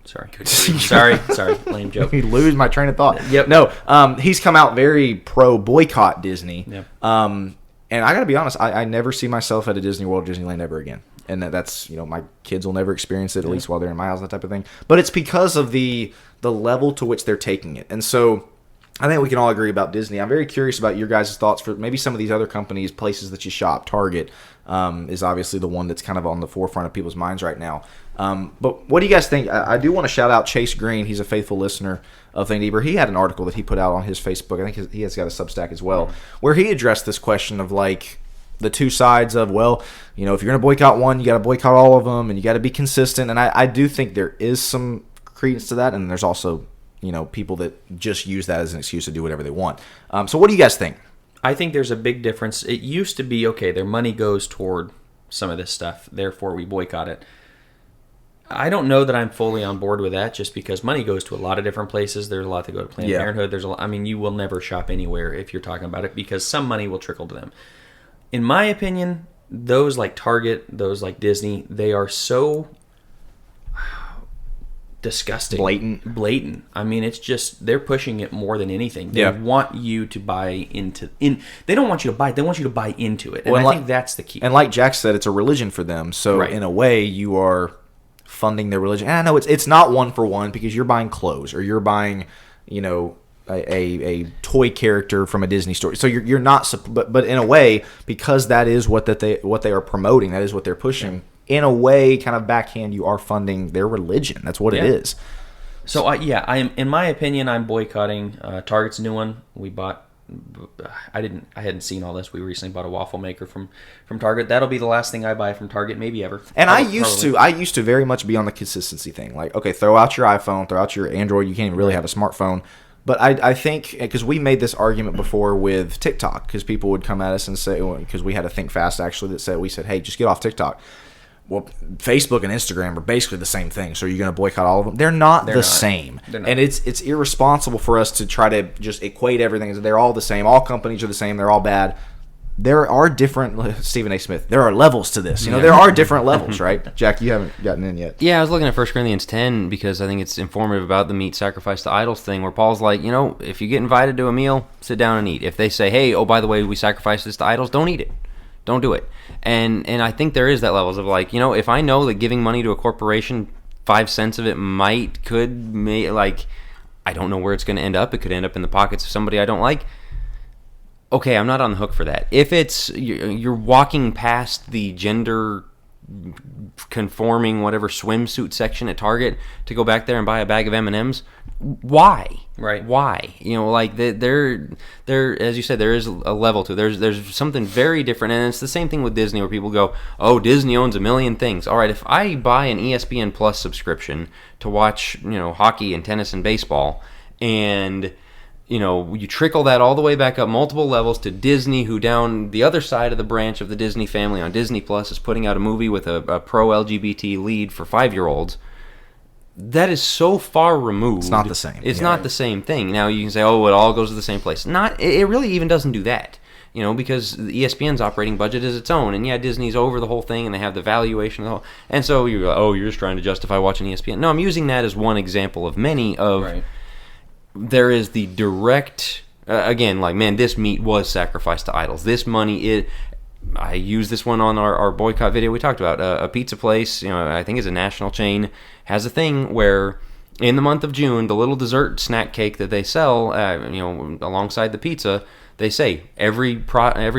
sorry, lame joke. You lose my train of thought. Yep. No, he's come out very pro boycott Disney. Yep. And I gotta be honest, I never see myself at a Disney World, Disneyland ever again. And that's my kids will never experience it, at least while they're in my house, that type of thing. But it's because of the level to which they're taking it. And so I think we can all agree about Disney. I'm very curious about your guys' thoughts for maybe some of these other companies, places that you shop. Target is obviously the one that's kind of on the forefront of people's minds right now. But what do you guys think? I do want to shout out Chase Green. He's a faithful listener of Think Deeper. He had an article that he put out on his Facebook. I think he has got a Substack as well, where he addressed this question of the two sides of, if you're going to boycott one, you got to boycott all of them, and you got to be consistent. And I do think there is some credence to that, and there's also people that just use that as an excuse to do whatever they want. So what do you guys think? I think there's a big difference. It used to be, okay, their money goes toward some of this stuff, therefore we boycott it. I don't know that I'm fully on board with that, just because money goes to a lot of different places. There's a lot that go to Planned Parenthood. There's you will never shop anywhere if you're talking about it, because some money will trickle to them. In my opinion, those like Target, those like Disney, they are so disgusting. Blatant. It's just, they're pushing it more than anything. They want you to buy they don't want you to buy it, they want you to buy into it. And I think that's the key. And like Jack said, it's a religion for them. So in a way, you are funding their religion. And I know it's not one for one, because you're buying clothes, or you're buying, a toy character from a Disney story. So you're not, but in a way, because that is what they are promoting, that is what they're pushing. In a way, kind of backhand, you are funding their religion. That's what it is. So I am, in my opinion, I'm boycotting Target's new one. We bought. I hadn't seen all this. We recently bought a waffle maker from Target. That'll be the last thing I buy from Target, maybe ever. And I used to very much be on the consistency thing. Like, okay, throw out your iPhone, throw out your Android. You can't even really have a smartphone. But I think, because we made this argument before with TikTok, because people would come at us and say, because we had a Think Fast actually that said, we said, hey, just get off TikTok. Well, Facebook and Instagram are basically the same thing. So are you going to boycott all of them? They're not the same. They're not. And it's irresponsible for us to try to just equate everything as they're all the same. All companies are the same. They're all bad. There are different, Stephen A. Smith, there are levels to this. There are different levels, right? Jack, you haven't gotten in yet. Yeah, I was looking at 1 Corinthians 10 because I think it's informative about the meat sacrifice to idols thing, where Paul's like, if you get invited to a meal, sit down and eat. If they say, hey, oh, by the way, we sacrifice this to idols, don't eat it. Don't do it. And I think there is that levels of if I know that giving money to a corporation, 5 cents of it I don't know where it's going to end up. It could end up in the pockets of somebody I don't like. Okay, I'm not on the hook for that. If it's you're walking past the gender conforming whatever swimsuit section at Target to go back there and buy a bag of M&Ms, why? Right. Why? There as you said, there is a level to it. There's something very different, and it's the same thing with Disney, where people go, oh, Disney owns a million things. All right, if I buy an ESPN Plus subscription to watch hockey and tennis and baseball, and you trickle that all the way back up multiple levels to Disney, who down the other side of the branch of the Disney family on Disney Plus is putting out a movie with a pro-LGBT lead for 5-year-olds. That is so far removed. It's not the same. It's not the same thing. Now you can say, oh, it all goes to the same place. It really even doesn't do that. Because the ESPN's operating budget is its own, and Disney's over the whole thing, and they have the valuation of the whole. And so you go, oh, you're just trying to justify watching ESPN. No, I'm using that as one example of many of. Right. There is the direct, again, this meat was sacrificed to idols. This money, I used this one on our boycott video we talked about. A pizza place, I think is a national chain, has a thing where in the month of June, the little dessert snack cake that they sell, alongside the pizza, they say every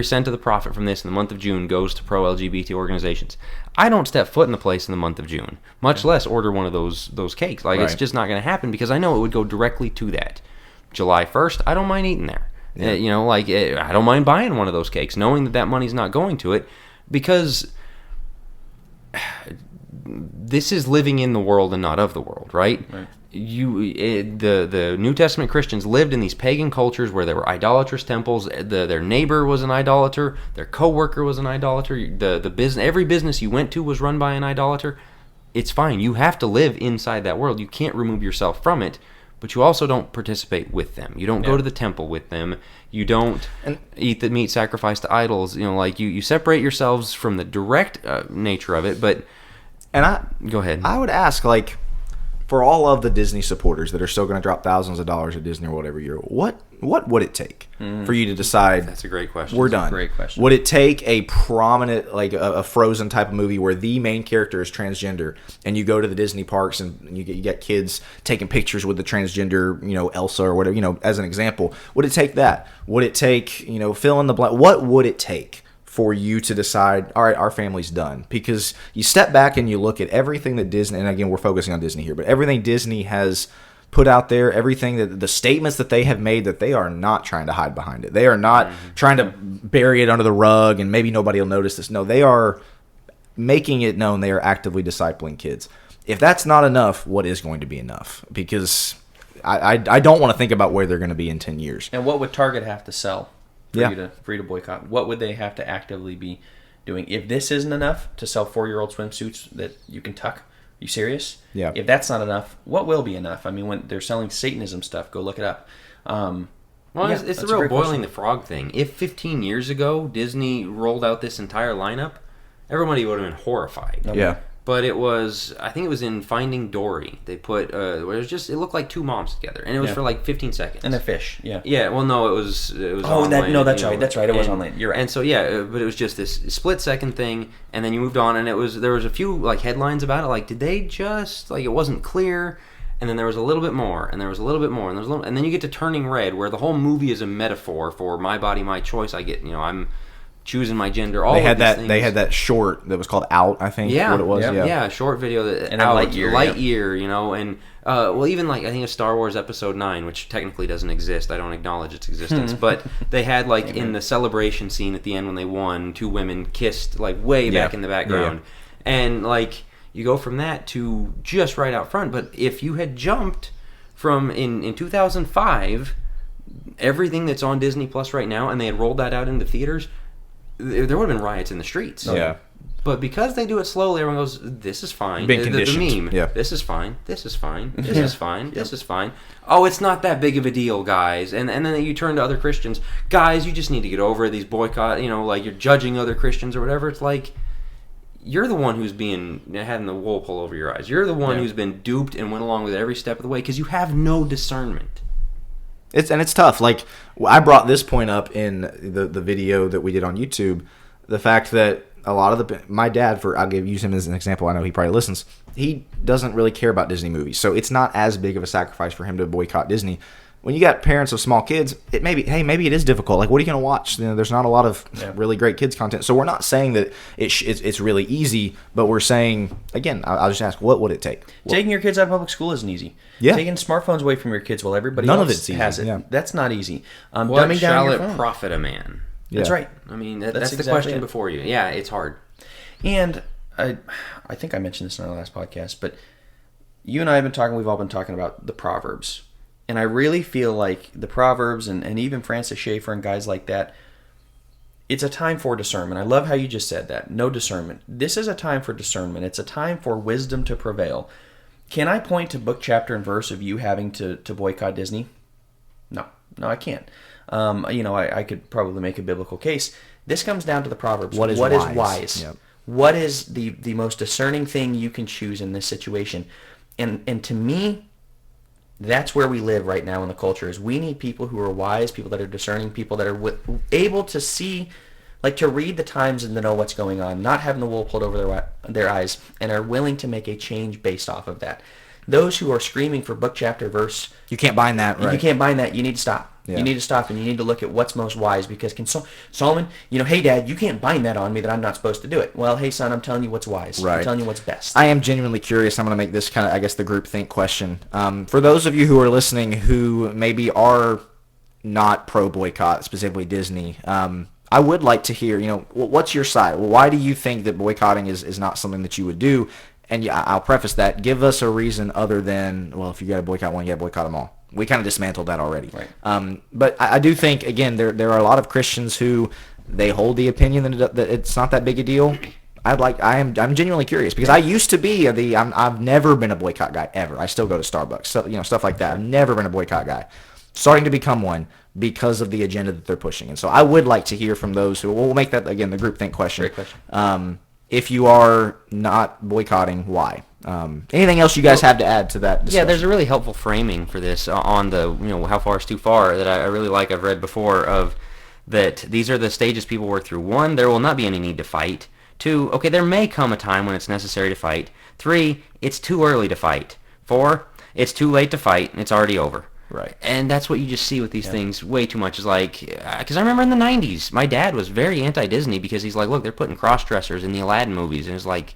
cent of the profit from this in the month of June goes to pro-LGBT organizations. I don't step foot in the place in the month of June, much less order one of those cakes. It's just not going to happen, because I know it would go directly to that. July 1st, I don't mind eating there. Yeah. I don't mind buying one of those cakes, knowing that money's not going to it, because this is living in the world and not of the world, right? The New Testament Christians lived in these pagan cultures where there were idolatrous temples. Their neighbor was an idolater. Their coworker was an idolater. Every business you went to was run by an idolater. It's fine. You have to live inside that world. You can't remove yourself from it, but you also don't participate with them. You don't go to the temple with them. You don't eat the meat sacrificed to idols. You separate yourselves from the direct nature of it. But go ahead. I would ask, for all of the Disney supporters that are still going to drop thousands of dollars at Disney or whatever year, what would it take for you to decide? That's a great question. We're done. Great question. Would it take a prominent, a Frozen type of movie where the main character is transgender, and you go to the Disney parks and you get kids taking pictures with the transgender, Elsa or whatever, as an example? Would it take that? Would it take, fill in the blank? What would it take for you to decide, all right, our family's done? Because you step back and you look at everything that Disney, and again, we're focusing on Disney here, but everything Disney has put out there, everything that the statements that they have made, that they are not trying to hide behind it. They are not trying to bury it under the rug and maybe nobody will notice this. No, they are making it known they are actively discipling kids. If that's not enough, what is going to be enough? Because I don't want to think about where they're going to be in 10 years. And what would Target have to sell for you to boycott? What would they have to actively be doing? If this isn't enough to sell 4-year-old swimsuits that you can tuck, are you serious? Yeah. If that's not enough, what will be enough? I mean, when they're selling Satanism stuff, go look it up. It's the real boiling the frog thing. If 15 years ago Disney rolled out this entire lineup, everybody would have been horrified. Okay. Yeah. But I think it was in Finding Dory. They put, it looked like two moms together, and it was for 15 seconds. And a fish, yeah. Yeah, well, no, it was Oh, on land, that's right. It was on land. You're right. And so, but it was just this split-second thing, and then you moved on, and there was a few, headlines about it, did they just, it wasn't clear, and then there was a little bit more, and there was a little bit more, and then you get to Turning Red, where the whole movie is a metaphor for my body, my choice. I'm choosing my gender. They had that short that was called Out, I think. Yeah, what it was. Yeah, short video that and Out, Lightyear, and even I think it's Star Wars Episode 9, which technically doesn't exist. I don't acknowledge its existence, but they had in the celebration scene at the end when they won, two women kissed way back in the background, and you go from that to just right out front. But if you had jumped from in 2005, everything that's on Disney Plus right now, and they had rolled that out into theaters, there would have been riots in the streets. Yeah. But because they do it slowly, everyone goes, this is fine. Being conditioned. The meme. Yeah. This is fine. This is fine. This is fine. This is fine. Oh, it's not that big of a deal, guys. And then you turn to other Christians. Guys, you just need to get over these boycott, you're judging other Christians or whatever. It's you're the one who's having the wool pulled over your eyes. You're the one who's been duped and went along with it every step of the way because you have no discernment. It's tough. I brought this point up in the video that we did on YouTube. The fact that a lot of my dad, use him as an example. I know he probably listens. He doesn't really care about Disney movies, so it's not as big of a sacrifice for him to boycott Disney. When you got parents of small kids, maybe it is difficult. What are you going to watch? There's not a lot of really great kids content. So we're not saying that it's really easy, but we're saying, again, I'll just ask, what would it take? Taking your kids out of public school isn't easy. Yeah. Taking smartphones away from your kids while everybody None else of it's easy. has it. Yeah. That's not easy. What Dumbing shall down your it phone. profit a man? That's right. I mean, that's the exactly question it. before you. Yeah, it's hard. And I think I mentioned this in our last podcast, but you and I have been talking, we've all been talking about the Proverbs. And I really feel like the Proverbs and even Francis Schaeffer and guys like that, it's a time for discernment. I love how you just said that. No discernment. This is a time for discernment. It's a time for wisdom to prevail. Can I point to book, chapter, and verse of you having to boycott Disney? No, I can't. I could probably make a biblical case. This comes down to the Proverbs. What is wise? Yep. What is the most discerning thing you can choose in this situation? And to me, that's where we live right now in the culture. Is we need people who are wise, people that are discerning, people that are able to see, to read the times and to know what's going on, not having the wool pulled over their eyes, and are willing to make a change based off of that. Those who are screaming for book, chapter, verse, you can't bind that, right? You can't bind that. You need to stop. Yeah. You need to stop, and you need to look at what's most wise. Because Solomon, hey, Dad, you can't bind that on me that I'm not supposed to do it. Well, hey, son, I'm telling you what's wise. Right. I'm telling you what's best. I am genuinely curious. I'm going to make this kind of, the group think question. For those of you who are listening who maybe are not pro-boycott, specifically Disney, I would like to hear, what's your side? Well, why do you think that boycotting is not something that you would do? And I'll preface that. Give us a reason other than, well, if you got to boycott one, you got to boycott them all. We kind of dismantled that already. Right. But I do think, again, there are a lot of Christians who they hold the opinion that it's not that big a deal. I'm genuinely curious because I used to be I've never been a boycott guy ever. I still go to Starbucks, so, stuff like that. I've never been a boycott guy. Starting to become one because of the agenda that they're pushing. And so I would like to hear from those who, we'll make that, again, the groupthink question. Great question. If you are not boycotting, why? Anything else you guys have to add to that discussion? Yeah, there's a really helpful framing for this on the, how far is too far that I really like. I've read before of that these are the stages people work through. 1, there will not be any need to fight. 2, okay, there may come a time when it's necessary to fight. 3, it's too early to fight. 4, it's too late to fight, and it's already over. Right. And that's what you just see with these things way too much. Is like, because I remember in the 90s, my dad was very anti-Disney because he's like, look, they're putting cross-dressers in the Aladdin movies. And it's like,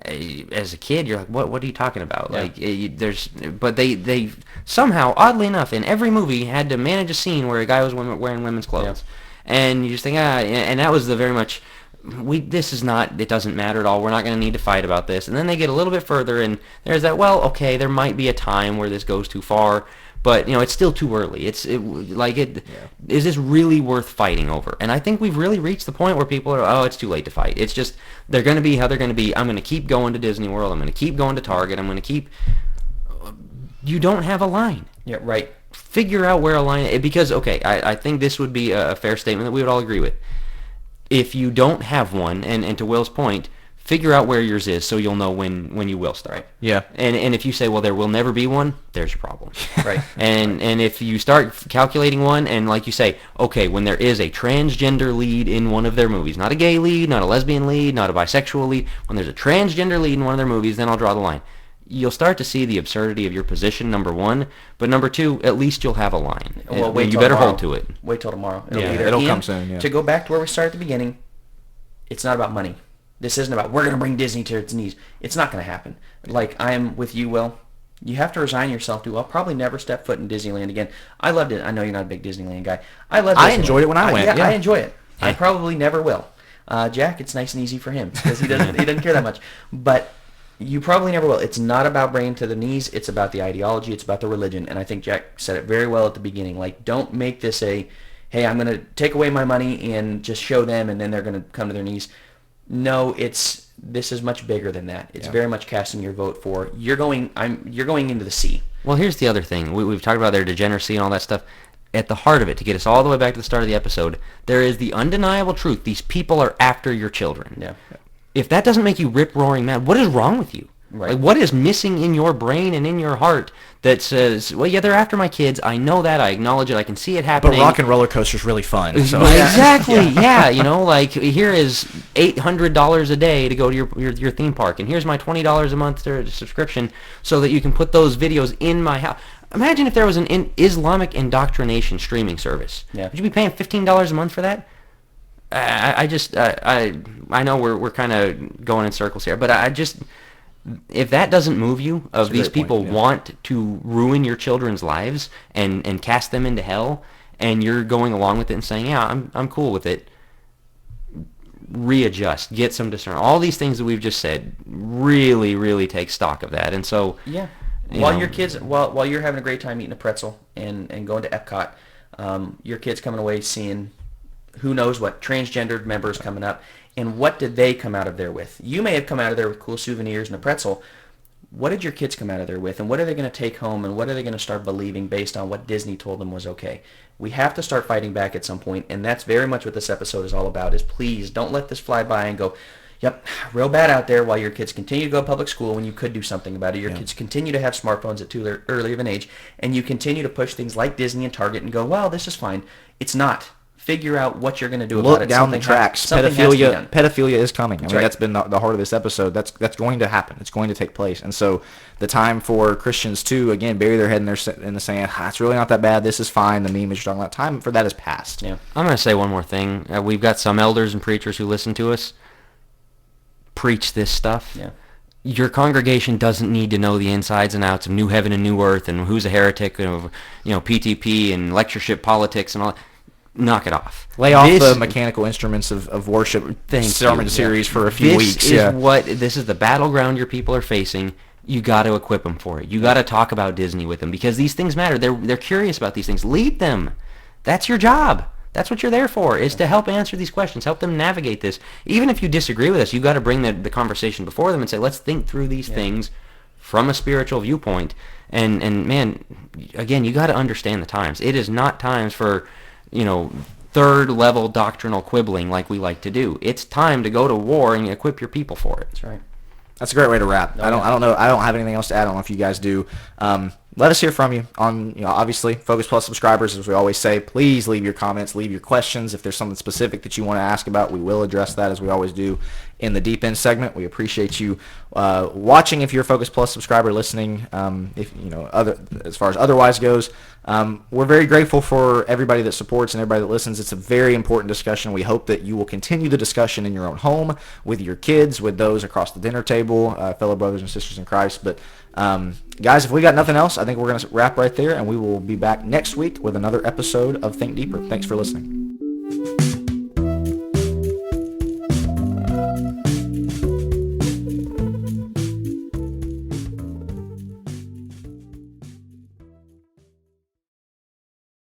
as a kid, you're like, what are you talking about? Yeah. Like, but they somehow, oddly enough, in every movie had to manage a scene where a guy was wearing women's clothes. Yeah. And you just think, and that was the very much, this is not, it doesn't matter at all. We're not going to need to fight about this. And then they get a little bit further, and there's that, well, okay, there might be a time where this goes too far. But, it's still too early. Is this really worth fighting over? And I think we've really reached the point where people are, it's too late to fight. It's just, they're going to be how they're going to be. I'm going to keep going to Disney World. I'm going to keep going to Target. I'm going to keep... You don't have a line. Yeah, right. Figure out where a line... Because, okay, I think this would be a fair statement that we would all agree with. If you don't have one, and to Will's point... Figure out where yours is so you'll know when you will start. Right. Yeah. And if you say, well, there will never be one, there's your problem. Right. And if you start calculating one, and like you say, okay, when there is a transgender lead in one of their movies, not a gay lead, not a lesbian lead, not a bisexual lead, when there's a transgender lead in one of their movies, then I'll draw the line. You'll start to see the absurdity of your position, number 1. But number 2, at least you'll have a line. Well, wait you better tomorrow. hold to it. Wait till tomorrow. It'll come soon. Yeah. To go back to where we started at the beginning, it's not about money. This isn't about, we're going to bring Disney to its knees. It's not going to happen. Like, I am with you, Will. You have to resign yourself to, I'll probably never step foot in Disneyland again. I loved it. I know you're not a big Disneyland guy. I loved Disneyland. I enjoyed it when I went. Yeah, I enjoy it. I probably never will. Jack, it's nice and easy for him because he doesn't care that much. But you probably never will. It's not about bringing to the knees. It's about the ideology. It's about the religion. And I think Jack said it very well at the beginning. Like, don't make this a, hey, I'm going to take away my money and just show them and then they're going to come to their knees. No, this is much bigger than that. It's very much casting your vote for you're going into the sea. Well, here's the other thing. We've talked about their degeneracy and all that stuff. At the heart of it, to get us all the way back to the start of the episode, there is the undeniable truth. These people are after your children. Yeah. If that doesn't make you rip-roaring mad, what is wrong with you? Right. Like, what is missing in your brain and in your heart that says, well, yeah, they're after my kids. I know that. I acknowledge it. I can see it happening. But Rock and Roller Coaster's really fun. So. Exactly. Yeah. Like, here is $800 a day to go to your theme park, and here's my $20 a month subscription so that you can put those videos in my house. Imagine if there was an Islamic indoctrination streaming service. Yeah. Would you be paying $15 a month for that? I know we're kind of going in circles here, but if that doesn't move you, of these people want to ruin your children's lives and cast them into hell, and you're going along with it and saying, yeah, I'm cool with it, readjust, get some discernment. All these things that we've just said really, really take stock of that. And so, yeah, while your kids, while you're having a great time eating a pretzel and going to Epcot, your kid's coming away seeing who knows what transgendered members coming up. And what did they come out of there with? You may have come out of there with cool souvenirs and a pretzel. What did your kids come out of there with? And what are they going to take home? And what are they going to start believing based on what Disney told them was okay? We have to start fighting back at some point, and that's very much what this episode is all about, is please don't let this fly by and go, yep, real bad out there while your kids continue to go to public school when you could do something about it. Your kids continue to have smartphones at too early of an age, and you continue to push things like Disney and Target and go, well, this is fine. It's not. Figure out what you're going to do about it. Look down the tracks. Pedophilia is coming. That's been the heart of this episode. That's going to happen. It's going to take place. And so the time for Christians to, again, bury their head in the sand, it's really not that bad. This is fine. The meme is talking about, time for that is past. Yeah. I'm going to say one more thing. We've got some elders and preachers who listen to us. Preach this stuff. Yeah. your congregation doesn't need to know the insides and outs of New Heaven and New Earth and who's a heretic and PTP and lectureship politics and all. Knock it off. Lay off the mechanical instruments of worship sermon series for a few weeks. This is the battleground your people are facing. You got to equip them for it. You got to talk about Disney with them because these things matter. They're curious about these things. Lead them. That's your job. That's what you're there for, is to help answer these questions, help them navigate this. Even if you disagree with us, you got to bring the conversation before them and say, let's think through these things from a spiritual viewpoint. And man, again, you got to understand the times. It is not times for third level doctrinal quibbling like we like to do. It's time to go to war and equip your people for it. That's right. That's a great way to wrap. I don't know. I don't have anything else to add. I don't know if you guys do. Let us hear from you on, obviously, Focus Plus subscribers, as we always say. Please leave your comments, leave your questions. If there's something specific that you want to ask about, we will address that, as we always do in the Deep End segment. We appreciate you watching. If you're a Focus Plus subscriber, listening, as far as otherwise goes, we're very grateful for everybody that supports and everybody that listens. It's a very important discussion. We hope that you will continue the discussion in your own home, with your kids, with those across the dinner table, fellow brothers and sisters in Christ. But guys, if we got nothing else, I think we're going to wrap right there, and we will be back next week with another episode of Think Deeper. Thanks for listening.